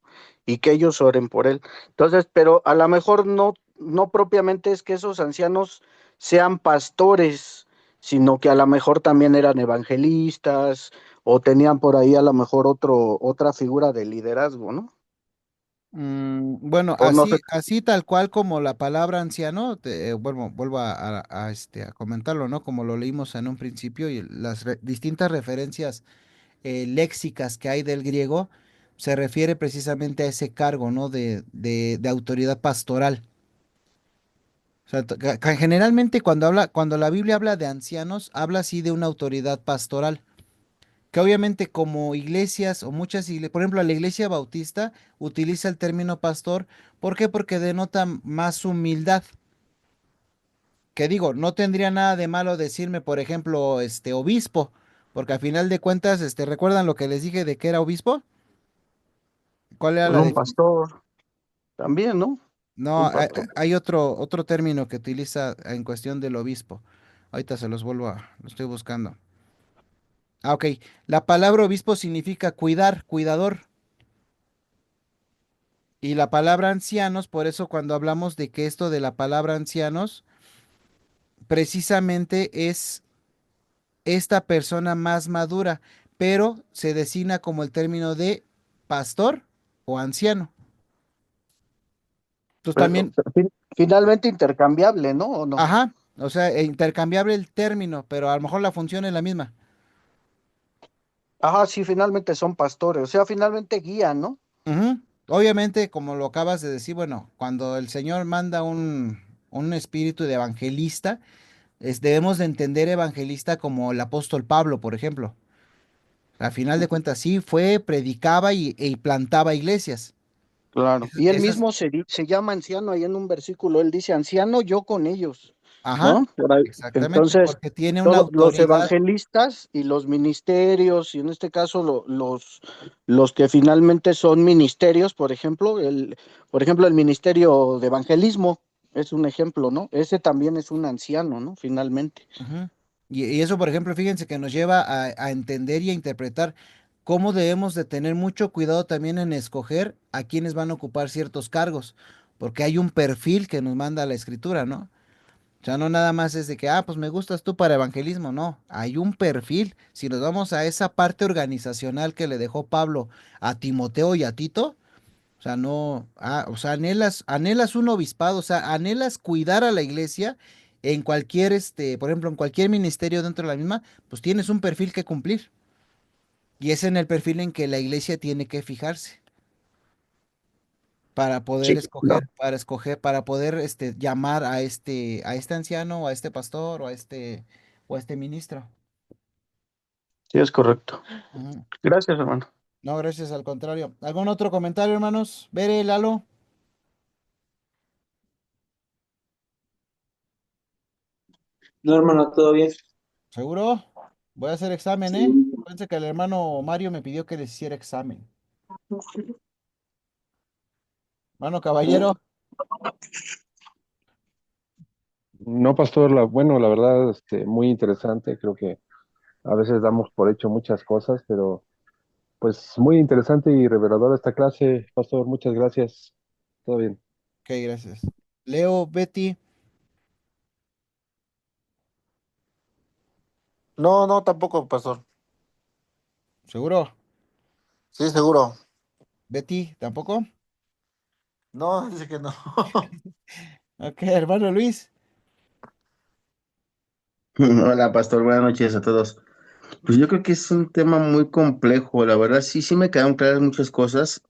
Y que ellos oren por él. Entonces, pero a lo mejor no propiamente es que esos ancianos sean pastores, sino que a lo mejor también eran evangelistas o tenían por ahí a lo mejor otra figura de liderazgo, ¿no? Bueno, O no sé. así tal cual como la palabra anciano, vuelvo a comentarlo, ¿no? Como lo leímos en un principio y las distintas referencias léxicas que hay del griego se refiere precisamente a ese cargo, ¿no? De autoridad pastoral. O sea, generalmente cuando la Biblia habla de ancianos, habla así de una autoridad pastoral. Que obviamente como iglesias o muchas iglesias, por ejemplo, la iglesia bautista utiliza el término pastor, ¿por qué? Porque denota más humildad. Que digo, no tendría nada de malo decirme, por ejemplo, obispo, porque al final de cuentas, ¿recuerdan lo que les dije de que era obispo? ¿Cuál era Pues la un definición? pastor también, ¿no? No, Un pastor. hay otro término que utiliza en cuestión del obispo. Ahorita lo estoy buscando. Ah, ok. La palabra obispo significa cuidar, cuidador. Y la palabra ancianos, por eso cuando hablamos de que esto de la palabra ancianos, precisamente es esta persona más madura, pero se designa como el término de pastor o anciano. Entonces Pero, también, finalmente intercambiable, ¿no? ¿O no? ajá, o sea, intercambiable el término, pero a lo mejor la función es la misma. Ajá, sí, finalmente son pastores, o sea, finalmente guían, ¿no? Ujú. Obviamente, como lo acabas de decir, bueno, cuando el Señor manda un espíritu de evangelista, debemos de entender evangelista como el apóstol Pablo, por ejemplo. A final de cuentas, sí, fue, predicaba y plantaba iglesias. Claro. Y él Esas, mismo se llama anciano ahí en un versículo, él dice, anciano yo con ellos, ajá, ¿no? Por ahí. exactamente, Entonces, porque tiene una todos los autoridad. evangelistas y los ministerios, y en este caso los que finalmente son ministerios, por ejemplo, el ministerio de evangelismo es un ejemplo, ¿no? Ese también es un anciano, ¿no? Finalmente. Ujú. Y eso, por ejemplo, fíjense que nos lleva a entender y a interpretar cómo debemos de tener mucho cuidado también en escoger a quienes van a ocupar ciertos cargos, porque hay un perfil que nos manda la escritura, ¿no? O sea, no nada más es de que, pues me gustas tú para evangelismo, no, hay un perfil. Si nos vamos a esa parte organizacional que le dejó Pablo a Timoteo y a Tito, o sea, no, o sea, anhelas un obispado, o sea, anhelas cuidar a la iglesia en cualquier, por ejemplo, en cualquier ministerio dentro de la misma, pues tienes un perfil que cumplir. Y es en el perfil en que la iglesia tiene que fijarse para poder Sí, no. para poder, llamar a este anciano, o a este pastor, o a este ministro. Sí, es correcto. Ujú. Gracias, hermano. No, gracias, al contrario. ¿Algún otro comentario, hermanos? Bere, Lalo, No, hermano, todo bien. ¿seguro? Voy a hacer examen, ¿eh? Sí. Pensé que el hermano Mario me pidió que les hiciera examen. Hermano caballero, No, pastor, bueno, la verdad, muy interesante. Creo que a veces damos por hecho muchas cosas, pero pues muy interesante y reveladora esta clase, pastor. Muchas gracias. Todo bien. ok, gracias. Leo, Betty, No, no, tampoco, pastor. ¿seguro? Sí, seguro. Betty, ¿tampoco? No, dice que no. Ok, hermano Luis, Hola, pastor, buenas noches a todos. Pues yo creo que es un tema muy complejo, la verdad, sí, sí me quedaron claras muchas cosas.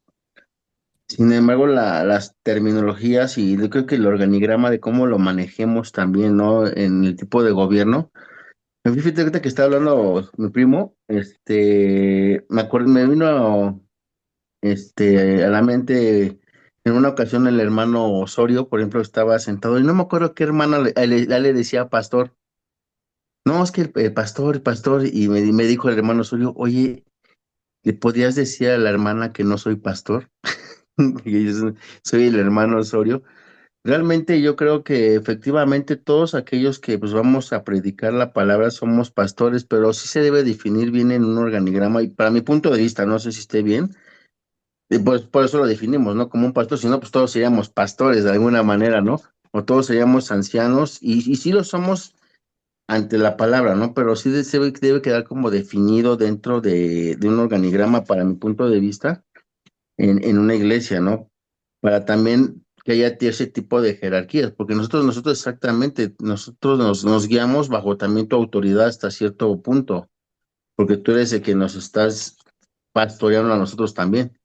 Sin embargo, las terminologías y yo creo que el organigrama de cómo lo manejemos también, ¿no? En el tipo de gobierno. Fíjate ahorita que está hablando mi primo, me acuerdo, me vino, a la mente en una ocasión el hermano Osorio, por ejemplo, estaba sentado y no me acuerdo qué hermana le decía pastor. No, es que el pastor, y me dijo el hermano suyo, oye, ¿le podrías decir a la hermana que no soy pastor? Y yo soy el hermano Osorio. Realmente yo creo que efectivamente todos aquellos que pues vamos a predicar la palabra somos pastores, pero sí se debe definir bien en un organigrama y para mi punto de vista, no sé si esté bien, pues por eso lo definimos, ¿no? Como un pastor, si no, pues todos seríamos pastores de alguna manera, ¿no? O todos seríamos ancianos y sí lo somos ante la palabra, ¿no? Pero sí debe quedar como definido dentro de un organigrama, para mi punto de vista, en una iglesia, ¿no? Para también que haya ese tipo de jerarquías, porque nosotros exactamente, nosotros nos guiamos bajo también tu autoridad hasta cierto punto, porque tú eres el que nos estás pastoreando a nosotros también.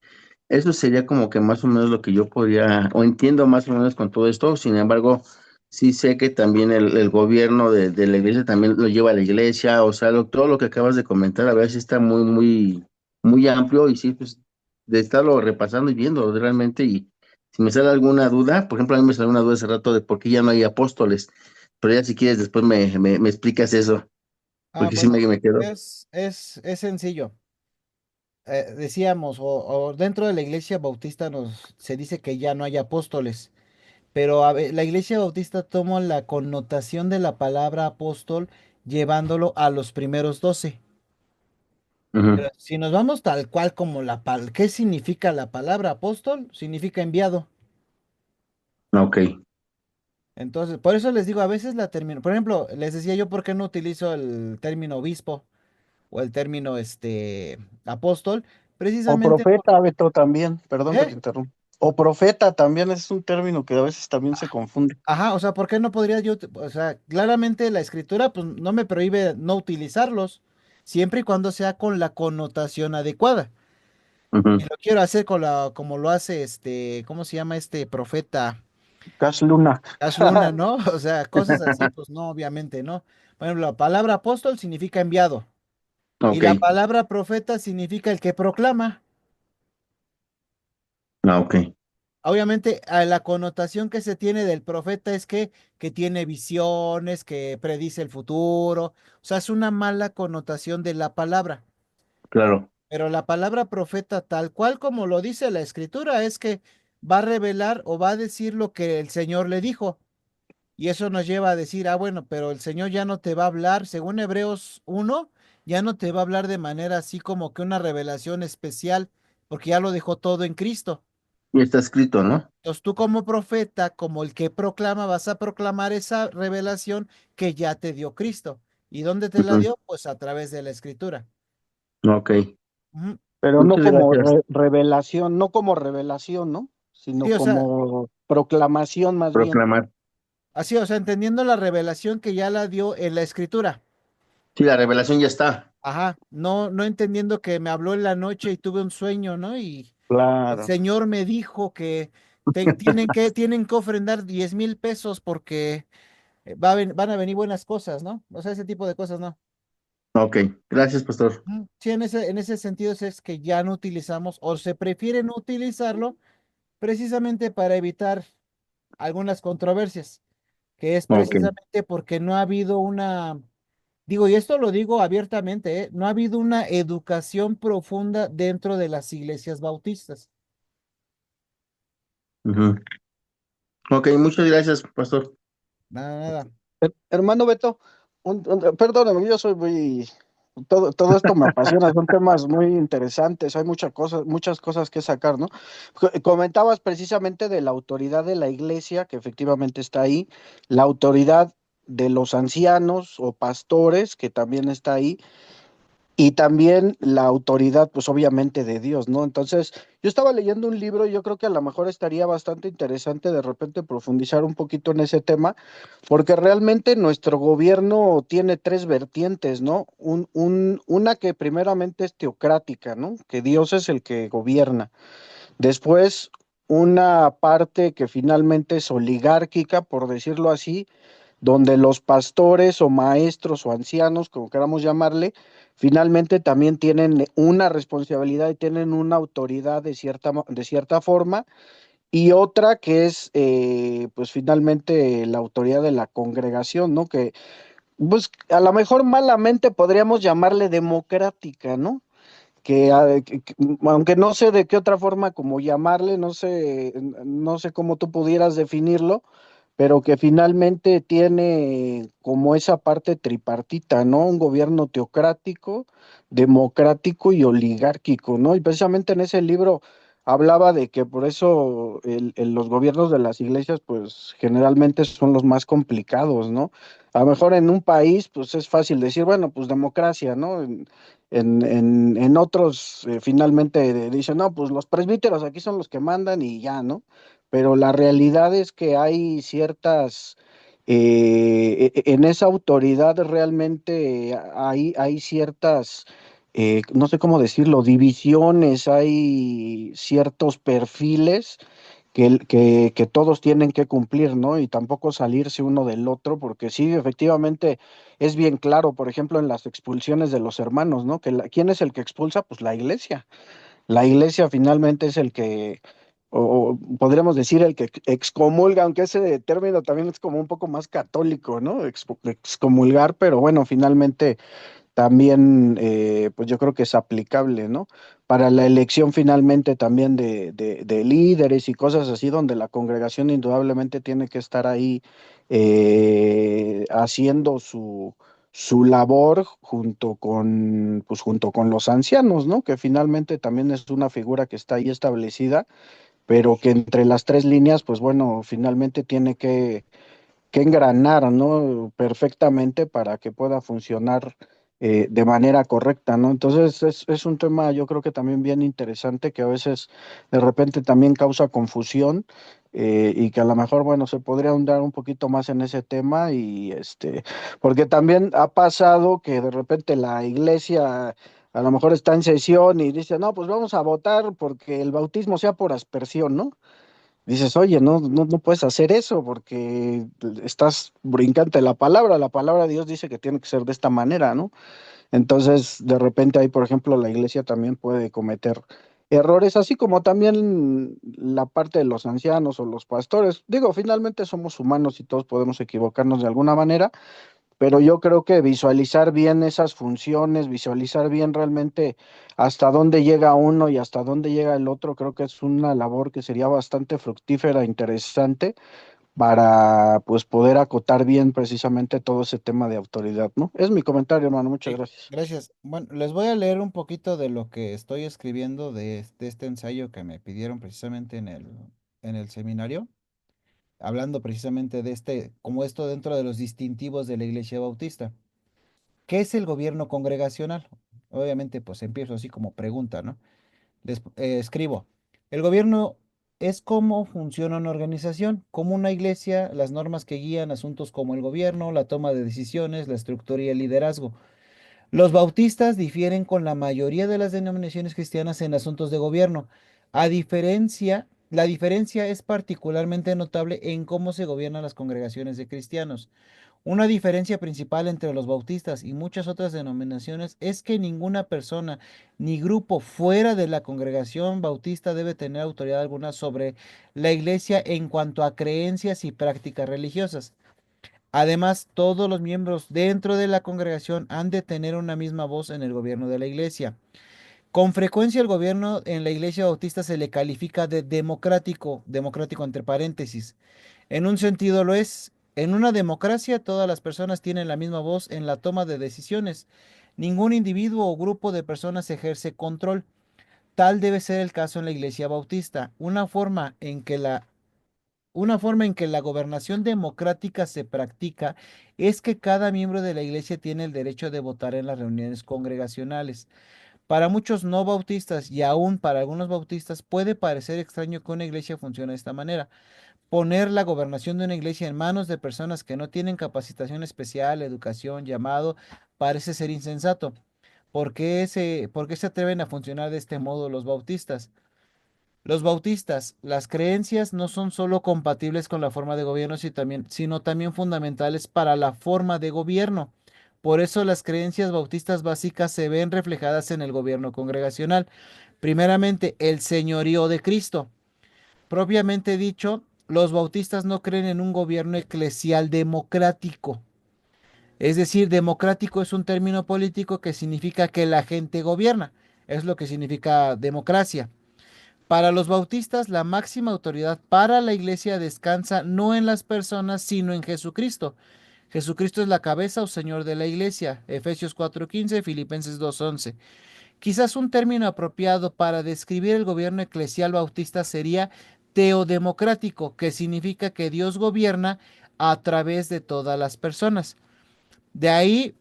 Eso sería como que más o menos lo que yo podría, o entiendo más o menos con todo esto. Sin embargo, sí sé que también el gobierno de la iglesia también lo lleva a la iglesia, o sea, todo lo que acabas de comentar, a ver si está muy amplio y sí, pues de estarlo repasando y viendo realmente. Y si me sale alguna duda, por ejemplo, a mí me salió una duda hace rato de por qué ya no hay apóstoles, pero ya si quieres después me explicas eso, porque sí pues me quedó. es sencillo. Decíamos, o dentro de la iglesia bautista se dice que ya no hay apóstoles, pero la iglesia bautista toma la connotación de la palabra apóstol llevándolo a los primeros 12. Ujú. Pero si nos vamos tal cual como ¿qué significa la palabra apóstol? Significa enviado. Ok. Entonces, por eso les digo, a veces la término, por ejemplo, les decía yo por qué no utilizo el término obispo o el término apóstol, O precisamente profeta, Beto, también, perdón que te ¿eh? interrumpa. O profeta también es un término que a veces también se confunde. Ajá, o sea, ¿por qué no podría yo, o sea, claramente la escritura pues no me prohíbe no utilizarlos, siempre y cuando sea con la connotación adecuada. Y Ujú. lo quiero hacer como lo hace ¿cómo se llama este profeta? Gas Luna. Gas luna, ¿no? O sea, cosas así, pues no, obviamente, ¿no? Por ejemplo, la palabra apóstol significa enviado y Ok, la palabra profeta significa el que proclama. ok, Obviamente, la connotación que se tiene del profeta es que tiene visiones, que predice el futuro. O sea, es una mala connotación de la palabra. claro. Pero la palabra profeta, tal cual como lo dice la escritura, es que va a revelar o va a decir lo que el Señor le dijo. Y eso nos lleva a decir, bueno, pero el Señor ya no te va a hablar, según Hebreos 1, ya no te va a hablar de manera así como que una revelación especial, porque ya lo dejó todo en Cristo. Y está escrito, ¿no? Entonces tú como profeta, como el que proclama, vas a proclamar esa revelación que ya te dio Cristo. ¿Y dónde te la Ujú. dio? Pues a través de la escritura. Ok, Ujú. Pero no muchas como gracias. revelación, no como revelación, ¿no? Sino Sí, o sea, como proclamación más bien. Proclamar. así, o sea, entendiendo la revelación que ya la dio en la escritura. Sí, la revelación ya está. Ajá, no entendiendo que me habló en la noche y tuve un sueño, ¿no? Y el Claro. Señor me dijo que tienen que ofrendar 10,000 pesos porque van a venir buenas cosas, ¿no? O sea, ese tipo de cosas, ¿no? Ok, gracias, pastor. Sí, en ese sentido es que ya no utilizamos o se prefiere no utilizarlo precisamente para evitar algunas controversias, que es Ok. precisamente porque no ha habido digo, y esto lo digo abiertamente, no ha habido una educación profunda dentro de las iglesias bautistas. Ujú. Ok, muchas gracias, pastor. Nada, nada. Hermano Beto, perdóname, yo soy muy... todo esto me apasiona, son temas muy interesantes, hay muchas cosas que sacar, ¿no? Comentabas precisamente de la autoridad de la iglesia, que efectivamente está ahí, la autoridad de los ancianos o pastores, que también está ahí, y también la autoridad, pues obviamente de Dios, ¿no? Entonces, yo estaba leyendo un libro y yo creo que a lo mejor estaría bastante interesante de repente profundizar un poquito en ese tema, porque realmente nuestro gobierno tiene tres vertientes, ¿no? Una que primeramente es teocrática, ¿no? Que Dios es el que gobierna. Después, una parte que finalmente es oligárquica, por decirlo así, donde los pastores o maestros o ancianos, como queramos llamarle, finalmente también tienen una responsabilidad y tienen una autoridad de cierta forma, y otra que es, pues finalmente la autoridad de la congregación, ¿no? Que, pues a lo mejor malamente podríamos llamarle democrática, ¿no? Aunque no sé de qué otra forma como llamarle, no sé cómo tú pudieras definirlo, pero que finalmente tiene como esa parte tripartita, ¿no? Un gobierno teocrático, democrático y oligárquico, ¿no? Y precisamente en ese libro hablaba de que por eso los gobiernos de las iglesias, pues generalmente son los más complicados, ¿no? A lo mejor en un país, pues es fácil decir, bueno, pues democracia, ¿no? En otros, finalmente dicen, no, pues los presbíteros aquí son los que mandan y ya, ¿no? Pero la realidad es que hay ciertas, en esa autoridad realmente hay ciertas, no sé cómo decirlo, divisiones, hay ciertos perfiles que todos tienen que cumplir, ¿no? Y tampoco salirse uno del otro, porque sí, efectivamente es bien claro, por ejemplo, en las expulsiones de los hermanos, ¿no? ¿Quién es el que expulsa? Pues la iglesia. La iglesia finalmente es el que, o podríamos decir el que excomulga, aunque ese término también es como un poco más católico, ¿no? Excomulgar, pero bueno, finalmente también, pues yo creo que es aplicable, ¿no? Para la elección finalmente también de líderes y cosas así, donde la congregación indudablemente tiene que estar ahí haciendo su labor junto con los ancianos, ¿no? Que finalmente también es una figura que está ahí establecida, pero que entre las tres líneas, pues bueno, finalmente tiene que engranar, ¿no? Perfectamente para que pueda funcionar de manera correcta, ¿no? Entonces es un tema yo creo que también bien interesante que a veces de repente también causa confusión, y que a lo mejor, bueno, se podría ahondar un poquito más en ese tema y porque también ha pasado que de repente la iglesia a lo mejor está en sesión y dice, no, pues vamos a votar porque el bautismo sea por aspersión, ¿no? dices, oye, no puedes hacer eso porque estás brincante la palabra de Dios dice que tiene que ser de esta manera, ¿no? Entonces, de repente ahí, por ejemplo, la iglesia también puede cometer errores, así como también la parte de los ancianos o los pastores. Digo, finalmente somos humanos y todos podemos equivocarnos de alguna manera, pero yo creo que visualizar bien esas funciones, visualizar bien realmente hasta dónde llega uno y hasta dónde llega el otro, creo que es una labor que sería bastante fructífera, interesante para pues poder acotar bien precisamente todo ese tema de autoridad, ¿no? Es mi comentario, hermano. Muchas Sí, gracias. gracias. Bueno, les voy a leer un poquito de lo que estoy escribiendo de este ensayo que me pidieron precisamente en el seminario, hablando precisamente de este, como esto dentro de los distintivos de la Iglesia Bautista. ¿Qué es el gobierno congregacional? Obviamente, pues empiezo así como pregunta, ¿no? Escribo, el gobierno es cómo funciona una organización, como una iglesia, las normas que guían asuntos como el gobierno, la toma de decisiones, la estructura y el liderazgo. Los bautistas difieren con la mayoría de las denominaciones cristianas en asuntos de gobierno. La diferencia es particularmente notable en cómo se gobiernan las congregaciones de cristianos. Una diferencia principal entre los bautistas y muchas otras denominaciones es que ninguna persona ni grupo fuera de la congregación bautista debe tener autoridad alguna sobre la iglesia en cuanto a creencias y prácticas religiosas. Además, todos los miembros dentro de la congregación han de tener una misma voz en el gobierno de la iglesia. Con frecuencia el gobierno en la iglesia bautista se le califica de democrático, democrático entre paréntesis. En un sentido lo es. En una democracia todas las personas tienen la misma voz en la toma de decisiones. Ningún individuo o grupo de personas ejerce control. Tal debe ser el caso en la iglesia bautista. Una forma en que la gobernación democrática se practica es que cada miembro de la iglesia tiene el derecho de votar en las reuniones congregacionales. Para muchos no bautistas y aún para algunos bautistas puede parecer extraño que una iglesia funcione de esta manera. Poner la gobernación de una iglesia en manos de personas que no tienen capacitación especial, educación, llamado, parece ser insensato. ¿Por qué se atreven a funcionar de este modo los bautistas? Los bautistas, las creencias no son solo compatibles con la forma de gobierno, sino también fundamentales para la forma de gobierno. Por eso las creencias bautistas básicas se ven reflejadas en el gobierno congregacional. Primeramente, el señorío de Cristo. Propiamente dicho, los bautistas no creen en un gobierno eclesial democrático. Es decir, democrático es un término político que significa que la gente gobierna. Es lo que significa democracia. Para los bautistas, la máxima autoridad para la iglesia descansa no en las personas, sino en Jesucristo. Jesucristo es la cabeza o señor de la iglesia. Efesios 4:15, Filipenses 2:11. Quizás un término apropiado para describir el gobierno eclesial bautista sería teodemocrático, que significa que Dios gobierna a través de todas las personas. De ahí,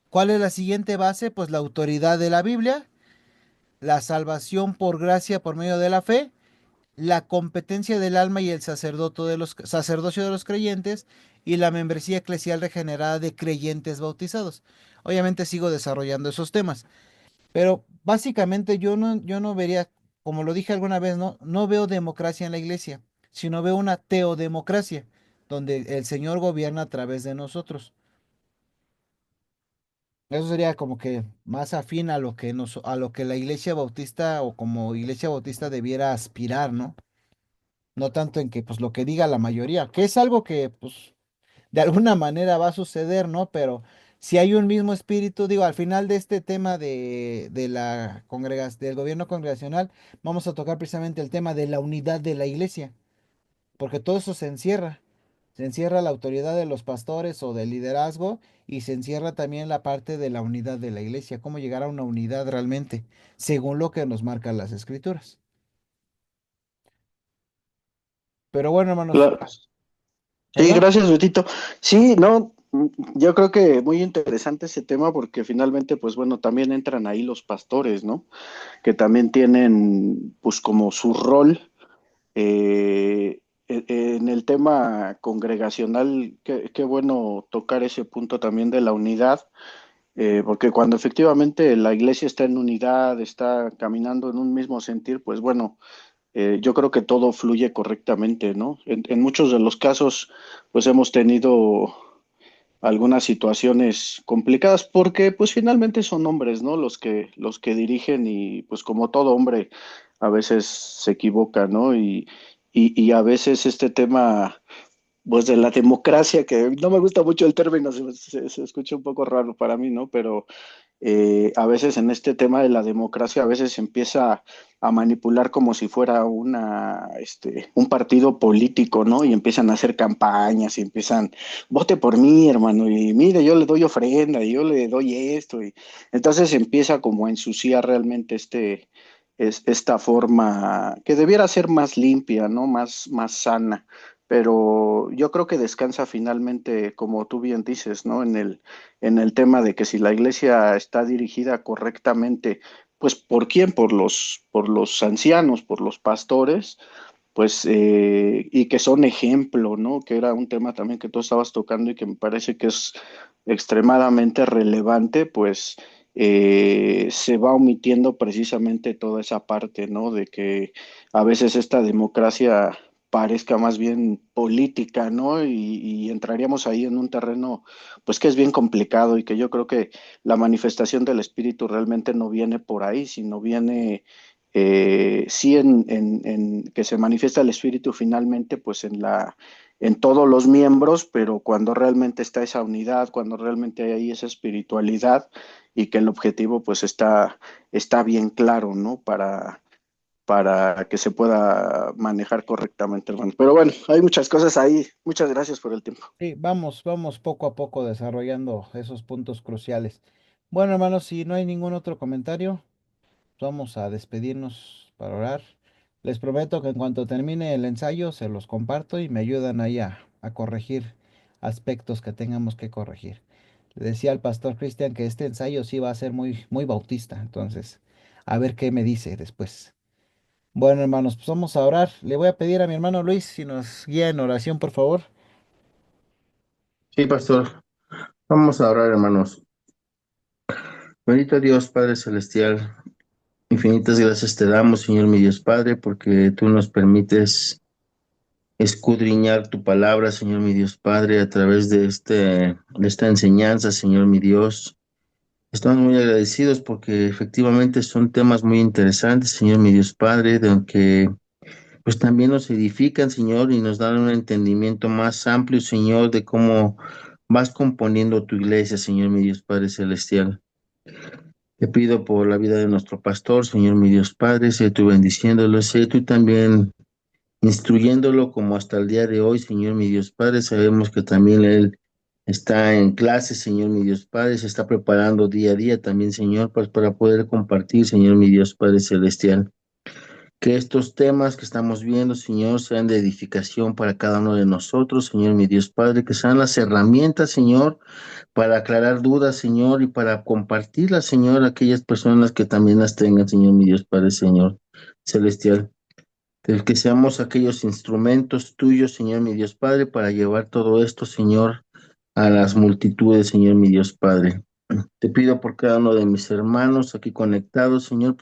¿cuál es la siguiente base? Pues la autoridad de la Biblia, la salvación por gracia por medio de la fe, la competencia del alma y el sacerdocio de los creyentes y la membresía eclesial regenerada de creyentes bautizados. Obviamente sigo desarrollando esos temas. Pero básicamente yo no vería, como lo dije alguna vez, no veo democracia en la iglesia, sino veo una teodemocracia, donde el Señor gobierna a través de nosotros. Eso sería como que más afín a lo que a lo que la iglesia bautista o como iglesia bautista debiera aspirar, ¿no? No tanto en que pues lo que diga la mayoría, que es algo que pues de alguna manera va a suceder, ¿no? Pero si hay un mismo espíritu, digo, al final de este tema de del gobierno congregacional, vamos a tocar precisamente el tema de la unidad de la iglesia, porque todo eso se encierra. Se encierra la autoridad de los pastores o del liderazgo y se encierra también la parte de la unidad de la iglesia, cómo llegar a una unidad realmente, según lo que nos marcan las escrituras. Pero bueno, hermanos, Claro. Sí, ¿perdón? gracias, Betito. Sí, no, yo creo que muy interesante ese tema porque finalmente, pues bueno, también entran ahí los pastores, ¿no? Que también tienen, pues como su rol en el tema congregacional. Qué bueno tocar ese punto también de la unidad, porque cuando efectivamente la iglesia está en unidad, está caminando en un mismo sentir, pues bueno. yo creo que todo fluye correctamente, ¿no? En muchos de los casos, pues hemos tenido algunas situaciones complicadas porque pues finalmente son hombres, ¿no? Los que dirigen y pues como todo hombre a veces se equivoca, ¿no? Y a veces este tema pues de la democracia, que no me gusta mucho el término, se escucha un poco raro para mí, ¿no? Pero a veces en este tema de la democracia, a veces se empieza a manipular como si fuera un partido político, ¿no? Y empiezan a hacer campañas y empiezan, vote por mí, hermano, y mire, yo le doy ofrenda, y yo le doy esto, y entonces se empieza como a ensuciar realmente esta forma que debiera ser más limpia, ¿no? Más sana. Pero yo creo que descansa finalmente, como tú bien dices, ¿no? En el tema de que si la iglesia está dirigida correctamente, pues ¿por quién? Por los ancianos, por los pastores, pues, y que son ejemplo, ¿no? Que era un tema también que tú estabas tocando y que me parece que es extremadamente relevante, pues se va omitiendo precisamente toda esa parte, ¿no? De que a veces esta democracia parezca más bien política, ¿no? Y entraríamos ahí en un terreno, pues que es bien complicado y que yo creo que la manifestación del espíritu realmente no viene por ahí, sino viene sí en que se manifiesta el espíritu finalmente, pues en todos los miembros, pero cuando realmente está esa unidad, cuando realmente hay ahí esa espiritualidad y que el objetivo pues está bien claro, ¿no? Para que se pueda manejar correctamente, hermano. Pero bueno, hay muchas cosas ahí. Muchas gracias por el tiempo. Sí, vamos poco a poco desarrollando esos puntos cruciales. Bueno, hermanos, si no hay ningún otro comentario, vamos a despedirnos para orar. Les prometo que en cuanto termine el ensayo se los comparto y me ayudan ahí a corregir aspectos que tengamos que corregir. Le decía al pastor Cristian que este ensayo sí va a ser muy, muy bautista, entonces a ver qué me dice después. Bueno, hermanos, pues vamos a orar. Le voy a pedir a mi hermano Luis si nos guía en oración, por favor. Sí, pastor. Vamos a orar, hermanos. Bendito Dios, Padre Celestial, infinitas gracias te damos, Señor mi Dios Padre, porque tú nos permites escudriñar tu palabra, Señor mi Dios Padre, a través de esta enseñanza, Señor mi Dios. Estamos muy agradecidos porque efectivamente son temas muy interesantes, Señor mi Dios Padre, de que pues también nos edifican, Señor, y nos dan un entendimiento más amplio, Señor, de cómo vas componiendo tu iglesia, Señor mi Dios Padre Celestial. Te pido por la vida de nuestro pastor, Señor mi Dios Padre, sé tú bendiciéndolo, sé tú también instruyéndolo como hasta el día de hoy, Señor mi Dios Padre. Sabemos que también él está en clase, Señor mi Dios Padre, se está preparando día a día también, Señor, pues para poder compartir, Señor mi Dios Padre Celestial. Que estos temas que estamos viendo, Señor, sean de edificación para cada uno de nosotros, Señor mi Dios Padre, que sean las herramientas, Señor, para aclarar dudas, Señor, y para compartirlas, Señor, a aquellas personas que también las tengan, Señor mi Dios Padre, Señor Celestial. Del que seamos aquellos instrumentos tuyos, Señor mi Dios Padre, para llevar todo esto, Señor, a las multitudes, Señor mi Dios Padre. Te pido por cada uno de mis hermanos aquí conectados, Señor,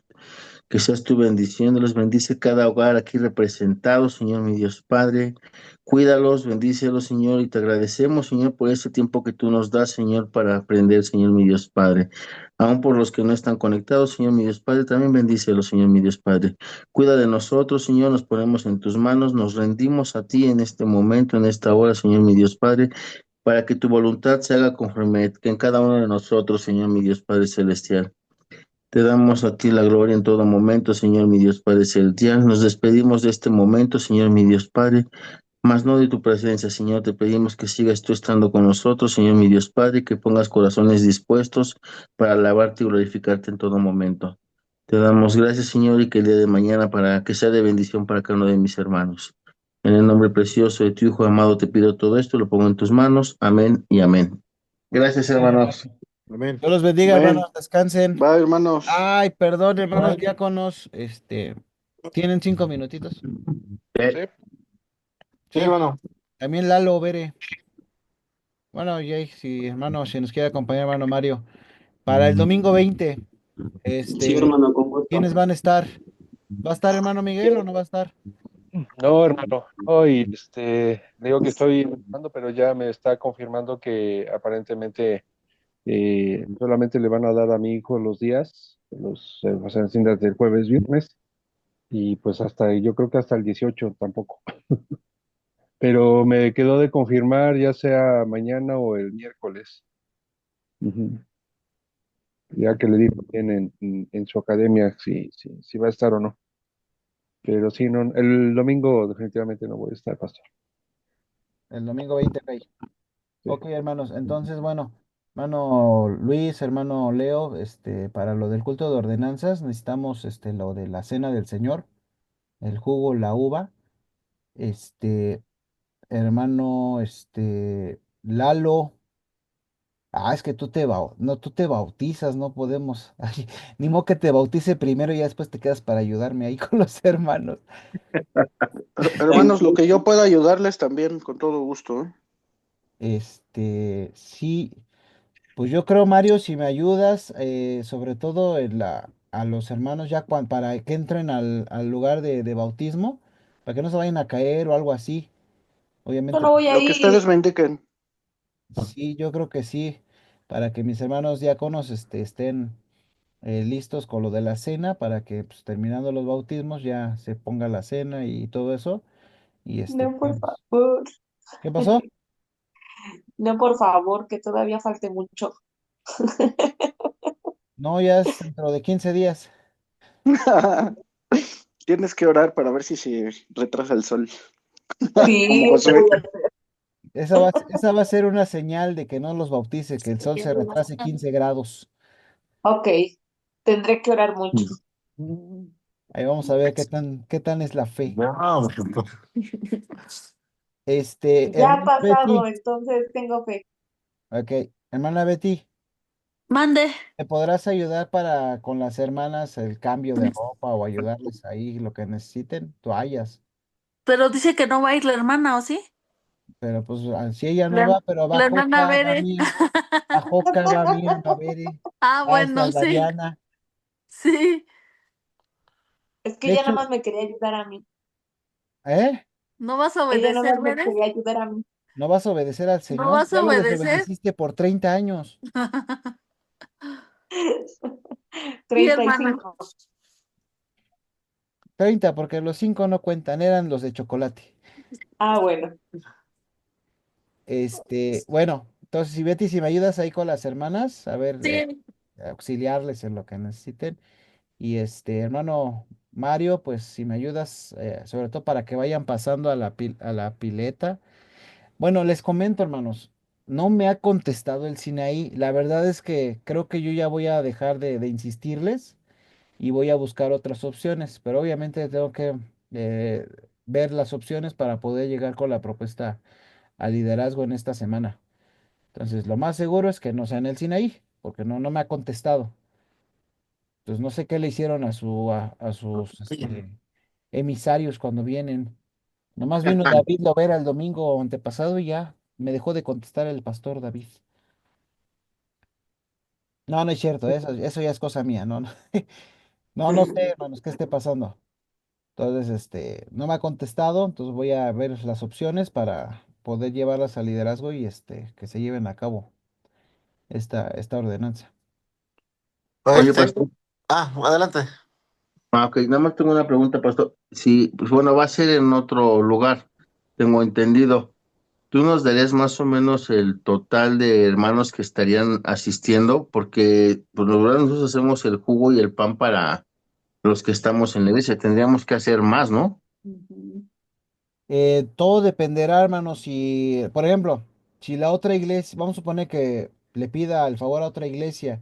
que seas tú bendiciéndolos, bendice cada hogar aquí representado, Señor mi Dios Padre. Cuídalos, bendícelos, Señor, y te agradecemos, Señor, por este tiempo que tú nos das, Señor, para aprender, Señor mi Dios Padre. Aún por los que no están conectados, Señor mi Dios Padre, también bendícelos, Señor mi Dios Padre. Cuida de nosotros, Señor, nos ponemos en tus manos, nos rendimos a ti en este momento, en esta hora, Señor mi Dios Padre, para que tu voluntad se haga conforme que en cada uno de nosotros, Señor mi Dios Padre Celestial. Te damos a ti la gloria en todo momento, Señor mi Dios Padre Celestial. Nos despedimos de este momento, Señor mi Dios Padre, mas no de tu presencia, Señor. Te pedimos que sigas tú estando con nosotros, Señor mi Dios Padre, que pongas corazones dispuestos para alabarte y glorificarte en todo momento. Te damos gracias, Señor, y que el día de mañana para que sea de bendición para cada uno de mis hermanos. En el nombre precioso de tu Hijo amado te pido todo esto, lo pongo en tus manos. Amén y amén. Gracias, hermanos. Amén. Dios los bendiga, Amén. hermanos, descansen. Bye, hermanos. Ay, perdón, hermanos diáconos, tienen 5 minutitos. Sí, sí, hermano. También Lalo, Bere. Bueno, Jay, si hermano, si nos quiere acompañar, hermano Mario. Para el domingo 20, Sí, hermano, con gusto. ¿quiénes van a estar? ¿Va a estar hermano Miguel o no va a estar? No, hermano, hoy digo que estoy buscando, pero ya me está confirmando que aparentemente solamente le van a dar a mi hijo los días, o sea, desde el jueves, viernes, y pues yo creo que hasta el 18 tampoco. Pero me quedó de confirmar ya sea mañana o el miércoles. Ujú. Ya que le digo bien en su academia si va a estar o no. Pero sí, no, el domingo definitivamente no voy a estar, pastor. El domingo 20 Rey. Sí. Ok, hermanos. Entonces, bueno, hermano Luis, hermano Leo, para lo del culto de ordenanzas, necesitamos lo de la cena del Señor, el jugo, la uva. Este, hermano, Lalo. Es que no, tú te bautizas, no podemos. Ay, ni modo que te bautice primero y ya después te quedas para ayudarme ahí con los hermanos. Hermanos, lo que yo pueda ayudarles también, con todo gusto, ¿eh? Sí, pues yo creo, Mario, si me ayudas, sobre todo a los hermanos ya para que entren al lugar de bautismo, para que no se vayan a caer o algo así. Yo Obviamente, no pues, voy a Lo que ir. ustedes me indiquen. sí, yo creo que sí, para que mis hermanos diáconos estén listos con lo de la cena, para que pues, terminando los bautismos ya se ponga la cena y todo eso. Y No, por pues, favor. ¿qué pasó? No, por favor, que todavía falte mucho. No, ya es dentro de 15 días. Tienes que orar para ver si se retrasa el sol, como Sí, eso Josué. voy a hacer. Esa va a ser una señal de que no los bautice, que el sol se retrase 15 grados. Ok, tendré que orar mucho. Ahí vamos a ver qué tan es la fe. No, Ya ha Hermana pasado, Betty, entonces tengo fe. ok, hermana Betty, Mande, ¿me podrás ayudar con las hermanas el cambio de ropa o ayudarles ahí lo que necesiten? Toallas. pero dice que no va a ir la hermana, ¿o sí? Pero pues si ella no La, va, pero la hermana Bere. Va Joca, va Miriam, va Bere, Ah, va bueno, sí, Dariana. sí. Es que De ella nada hecho, más me quería ayudar a mí. ¿eh? ¿No vas a Ella nada obedecer, más me Bere? quería ayudar a mí. ¿No vas a obedecer al ¿No Señor? vas a Ya lo obedecer? desobedeciste por 30 años. Sí, Treinta y hermana. cinco. 30 porque los 5 no cuentan, eran los de chocolate. Ah, bueno. Bueno, entonces si Betty, si me ayudas ahí con las hermanas, a ver, Sí. auxiliarles en lo que necesiten. Y hermano Mario, pues si me ayudas, sobre todo para que vayan pasando a la pileta. Bueno, les comento, hermanos, no me ha contestado el Sinaí. La verdad es que creo que yo ya voy a dejar de insistirles y voy a buscar otras opciones, pero obviamente tengo que eh, ver las opciones para poder llegar con la propuesta al liderazgo en esta semana. Entonces, lo más seguro es que no sea en el Sinaí, porque no me ha contestado. Entonces, no sé qué le hicieron a sus emisarios cuando vienen. Nomás vino David Lovera el domingo antepasado y ya me dejó de contestar el pastor David. No, no es cierto, eso ya es cosa mía, no, no, no sé, hermanos, qué esté pasando. Entonces, no me ha contestado, entonces voy a ver las opciones para poder llevarlas al liderazgo y que se lleven a cabo esta ordenanza. Oye, Este, pastor. adelante. Ok, nada más tengo una pregunta, pastor. Sí, pues bueno, va a ser en otro lugar, tengo entendido. ¿Tú nos darías más o menos el total de hermanos que estarían asistiendo? Porque pues, la verdad nosotros hacemos el jugo y el pan para los que estamos en la iglesia. Tendríamos que hacer más, ¿no? Ujú. Todo dependerá, hermanos, si, por ejemplo, si la otra iglesia, vamos a suponer que le pida el favor a otra iglesia,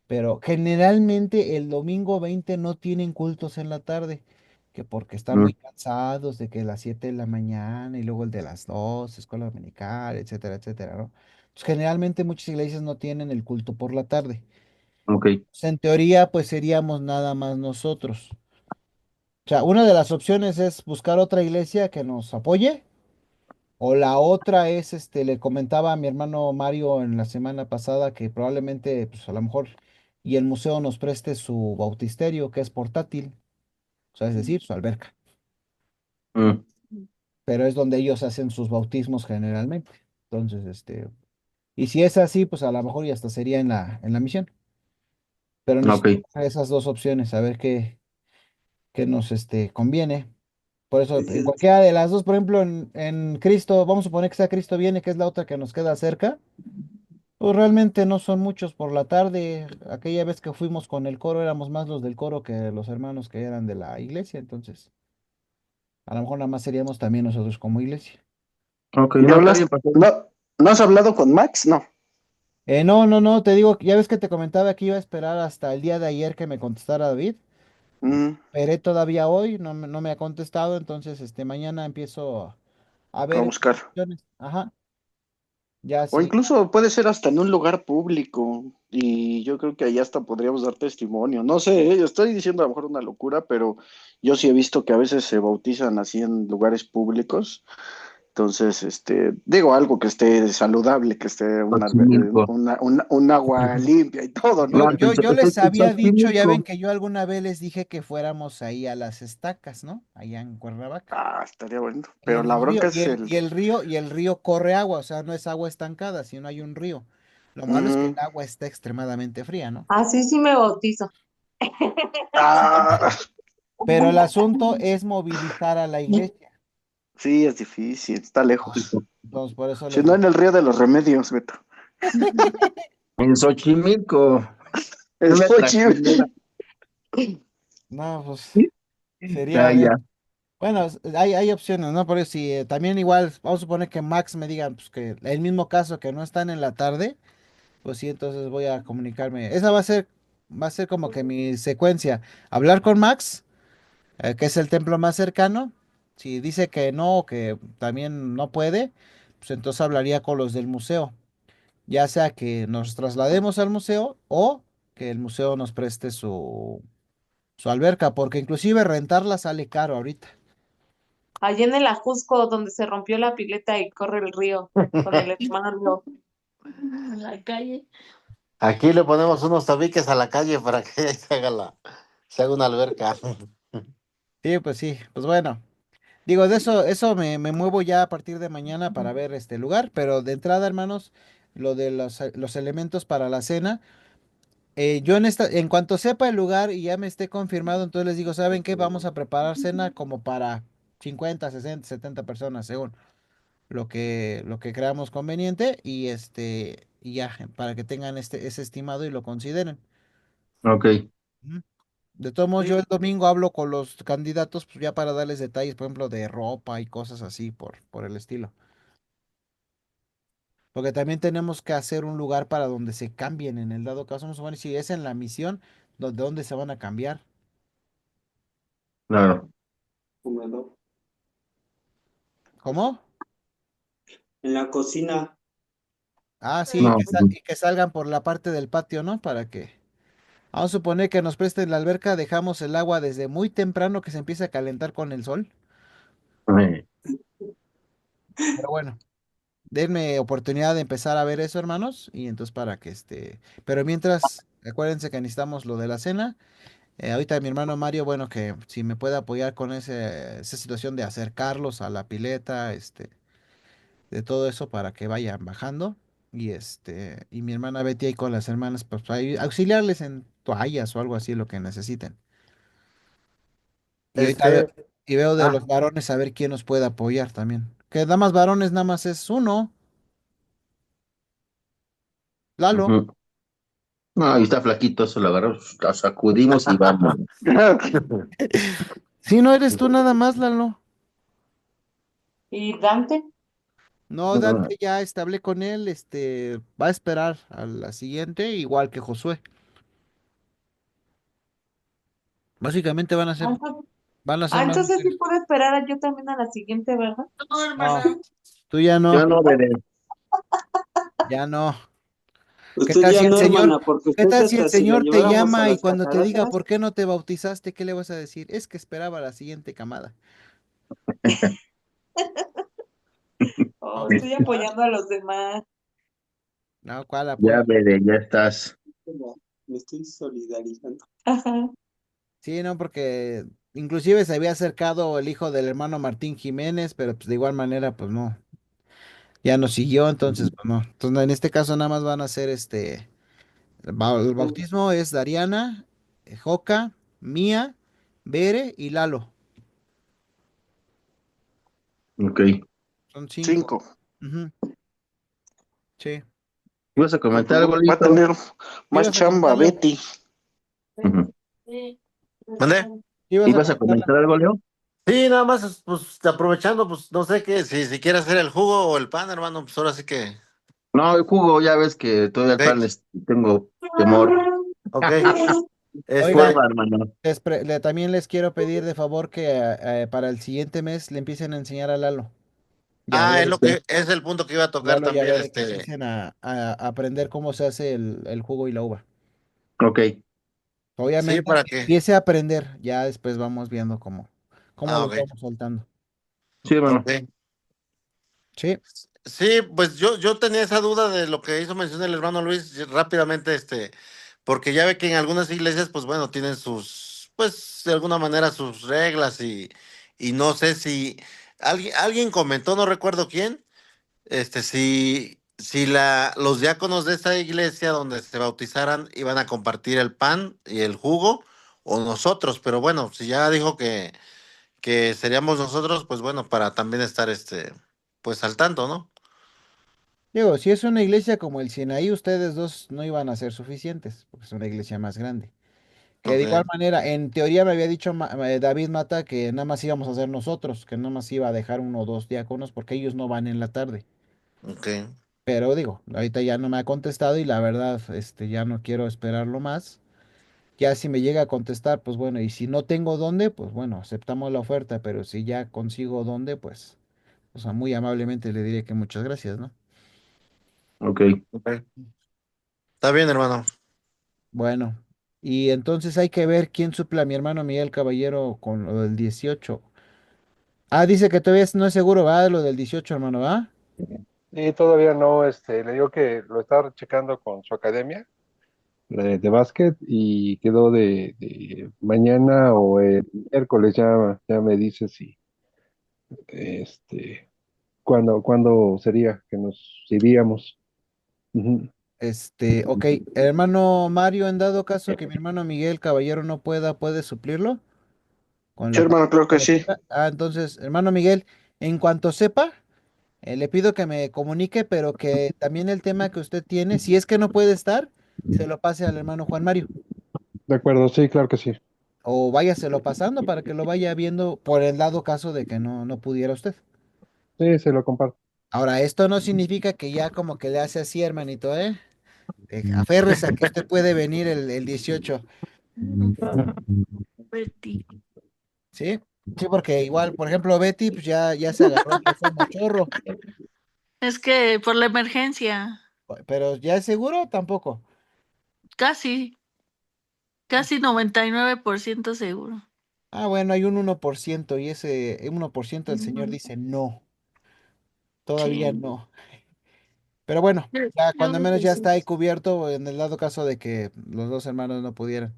pero generalmente el domingo 20 no tienen cultos en la tarde, que porque están Mm, muy cansados de que las 7 de la mañana y luego el de las 2 escuela dominical, etcétera, etcétera, ¿no? Pues generalmente muchas iglesias no tienen el culto por la tarde. ok. Pues, en teoría, pues seríamos nada más nosotros. O sea, una de las opciones es buscar otra iglesia que nos apoye. O la otra es, le comentaba a mi hermano Mario en la semana pasada que probablemente, pues a lo mejor, y el museo nos preste su bautisterio, que es portátil. o sea, es decir, su alberca. Mm, Pero es donde ellos hacen sus bautismos generalmente. Entonces, y si es así, pues a lo mejor ya hasta sería en la misión. Pero ok. necesitamos esas dos opciones, a ver qué nos conviene. Por eso, en cualquiera de las dos, por ejemplo, en Cristo, vamos a suponer que sea Cristo viene, que es la otra que nos queda cerca, pues realmente no son muchos por la tarde. Aquella vez que fuimos con el coro, éramos más los del coro que los hermanos que eran de la iglesia, entonces a lo mejor nada más seríamos también nosotros como iglesia. Ok, ¿Y no, está bien, pastor. no has hablado con Max? No. No, no, no, te digo, ya ves que te comentaba que iba a esperar hasta el día de ayer que me contestara David. Mm, Esperé todavía hoy, no me ha contestado, entonces mañana empiezo a a ver buscar. opciones. Ajá, ya O sí. incluso puede ser hasta en un lugar público. Y yo creo que ahí hasta podríamos dar testimonio. No sé, estoy diciendo a lo mejor una locura, pero yo sí he visto que a veces se bautizan así en lugares públicos. Entonces, digo algo que esté saludable, que esté Xochimilco. un agua limpia y todo, Yo, ¿no? No, yo, yo les en había dicho, ya ven Xochimilco. que yo alguna vez les dije que fuéramos ahí a las estacas, ¿no? Allá en Cuernavaca. Ah, estaría bueno. Y Pero en la el río, bronca es el... y el río corre agua, o sea, no es agua estancada, sino hay un río. Lo malo es que el Mm, agua está extremadamente fría, ¿no? Así sí me bautizo. ah, Pero el asunto es movilizar a la iglesia. sí, es difícil, está lejos. Entonces, por eso Si les no, digo, en el Río de los Remedios, Beto. En Xochimilco. Es Una Xochimilco. trajinera. no, pues Ah, sería, ya. bueno, hay opciones, ¿no? Por eso, si también igual, vamos a suponer que Max me diga, pues que el mismo caso que no están en la tarde, pues sí, entonces voy a comunicarme. Esa va a ser como que mi secuencia. Hablar con Max, que es el templo más cercano. Si dice que no, que también no puede, pues entonces hablaría con los del museo. Ya sea que nos traslademos al museo o que el museo nos preste su alberca, porque inclusive rentarla sale caro ahorita. Allá en el Ajusco, donde se rompió la pileta y corre el río, con el hermano. En la calle. Aquí le ponemos unos tabiques a la calle para que se haga una alberca. Sí, pues sí, pues bueno. Digo, de eso me muevo ya a partir de mañana para ver este lugar, pero de entrada, hermanos, lo de los elementos para la cena, en cuanto sepa el lugar y ya me esté confirmado, entonces les digo, ¿saben qué? Vamos a preparar cena como para 50, 60, 70 personas, según lo que creamos conveniente, y ya, para que tengan ese estimado y lo consideren. Ok, Ujú. De todos modos, yo el domingo hablo con los candidatos, pues ya para darles detalles, por ejemplo, de ropa y cosas así por el estilo. Porque también tenemos que hacer un lugar para donde se cambien en el dado caso. Vamos a ver si es en la misión, ¿dónde se van a cambiar? claro. Comedor. ¿Cómo? En la cocina. Ah, sí, No, y que salgan por la parte del patio, ¿no? Para que... Vamos a suponer que nos presten la alberca, dejamos el agua desde muy temprano que se empiece a calentar con el sol. eh, Pero bueno, denme oportunidad de empezar a ver eso, hermanos, y entonces para que Pero mientras, acuérdense que necesitamos lo de la cena. Ahorita mi hermano Mario, bueno, que si me puede apoyar con esa situación de acercarlos a la pileta, de todo eso para que vayan bajando. Y mi hermana Betty ahí con las hermanas, pues para auxiliarles en toallas o algo así, lo que necesiten. Y ahorita Este, y veo de ah, los varones a ver quién nos puede apoyar también. Que nada más varones, nada más es uno, Lalo. ujú. No, ahí está flaquito, eso lo agarramos, lo sacudimos y vamos. Si no eres tú nada más, Lalo. ¿Y Dante? No, No, Dante ya hablé con él, va a esperar a la siguiente, igual que Josué. Básicamente Ah, entonces van a ser más entonces sí mujeres. puedo esperar yo también a la siguiente, ¿verdad? No, No, hermana. tú ya yo no, no veré. ya no. ¿Qué Usted tal si ya el no, Señor, hermana, porque qué usted tal si el hasta si la Señor te lleváramos a llama y las cuando te diga cataratas, por qué no te bautizaste, qué le vas a decir? Es que esperaba la siguiente camada. Oh, No, pues, estoy apoyando a los demás. no, ¿cuál Ya apoyo? veré, ya estás. como me estoy solidarizando. Ajá. Sí, no, porque inclusive se había acercado el hijo del hermano Martín Jiménez, pero pues de igual manera, pues no, ya no siguió, entonces, pues no. Entonces, en este caso nada más van a ser el bautismo es Dariana, Joca, Mía, Bere y Lalo. Ok. Son 5. 5. Ujú, sí. ¿Ibas a No, comentar pues algo, va a Lito? tener ¿Qué más ibas a chamba, comentar, Leo? Betty. Ujú. Sí. ¿Mande? ¿Qué ibas a ¿Ibas a comentar? comentar algo, Leo? Sí, nada más, pues aprovechando, pues no sé qué, si quiere hacer el jugo o el pan, hermano, pues ahora sí que. No, el jugo, ya ves que todavía el pan Ok, tengo temor. ok. Oiga, Prueba, hermano. también les quiero pedir de favor que para el siguiente mes le empiecen a enseñar a Lalo. Ya Ah, ver, es el punto que iba a tocar Lalo, ya también, ver que empiecen a aprender cómo se hace el jugo y la uva. Ok. sí, Obviamente, para que que. empiece a aprender, ya después vamos viendo cómo Ah, lo ok, vamos soltando. Sí, hermano. ok. Sí, Sí, pues yo tenía esa duda de lo que hizo mención el hermano Luis rápidamente, porque ya ve que en algunas iglesias, pues bueno, tienen sus, pues de alguna manera sus reglas y no sé si alguien comentó, no recuerdo quién, si los diáconos de esta iglesia donde se bautizaran iban a compartir el pan y el jugo o nosotros, pero bueno, si ya dijo que seríamos nosotros, pues bueno, para también estar, pues al tanto, ¿no? digo, si es una iglesia como el Sinaí, ustedes dos no iban a ser suficientes, porque es una iglesia más grande. Que de igual Ok, manera, en teoría me había dicho David Mata que nada más íbamos a hacer nosotros, que nada más iba a dejar uno o dos diáconos porque ellos no van en la tarde. ok. Pero digo, ahorita ya no me ha contestado y la verdad, ya no quiero esperarlo más. Ya si me llega a contestar, pues bueno, y si no tengo dónde, pues bueno, aceptamos la oferta, pero si ya consigo dónde, pues, o sea, muy amablemente le diré que muchas gracias, ¿no? Ok. Ok. Está bien, hermano. Bueno, y entonces hay que ver quién suple a mi hermano Miguel Caballero con lo del 18. Ah, dice que todavía no es seguro, ¿va? Lo del 18, hermano, ¿va? Y todavía no, le digo que lo estaba checando con su academia de básquet y quedó de mañana o el miércoles, ya me dice si, cuándo sería que nos iríamos. Ujú. Ok, hermano Mario, en dado caso que mi hermano Miguel Caballero no pueda, ¿puede suplirlo con Sí, la hermano, palabra creo que que le sí. ponga? Ah, entonces, hermano Miguel, en cuanto sepa, le pido que me comunique, pero que también el tema que usted tiene, si es que no puede estar, se lo pase al hermano Juan Mario. De acuerdo, sí, claro que sí. O váyaselo pasando para que lo vaya viendo por el dado caso de que no pudiera usted. Sí, se lo comparto. Ahora, esto no significa que ya como que le hace así, hermanito, ¿eh? Aférrese a que usted puede venir el 18, Betty. ¿sí? Sí, porque igual, por ejemplo, Betty, pues ya se agarró, ya fue mochorro, Es que por la emergencia, pero ¿ya es seguro? Tampoco. casi, casi 99% seguro. Ah, bueno, hay un 1% y ese 1% el señor dice no, todavía Sí, no. Pero bueno, ya yo cuando creo menos que ya sí. está ahí cubierto en el dado caso de que los dos hermanos no pudieran.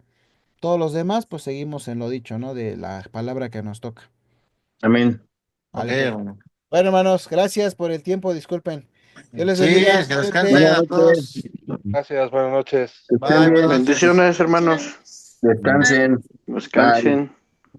Todos los demás, pues seguimos en lo dicho, ¿no? De la palabra que nos toca. Amén. Ok, Vale, pues. hermano. Bueno, hermanos, gracias por el tiempo, disculpen. Dios les Sí, bendiga, que cuídense. descansen Buenas a noches. todos. Gracias, buenas noches. Que estén Bye, buenas bien. noches. Bendiciones, hermanos. Descansen. Bye. Descansen.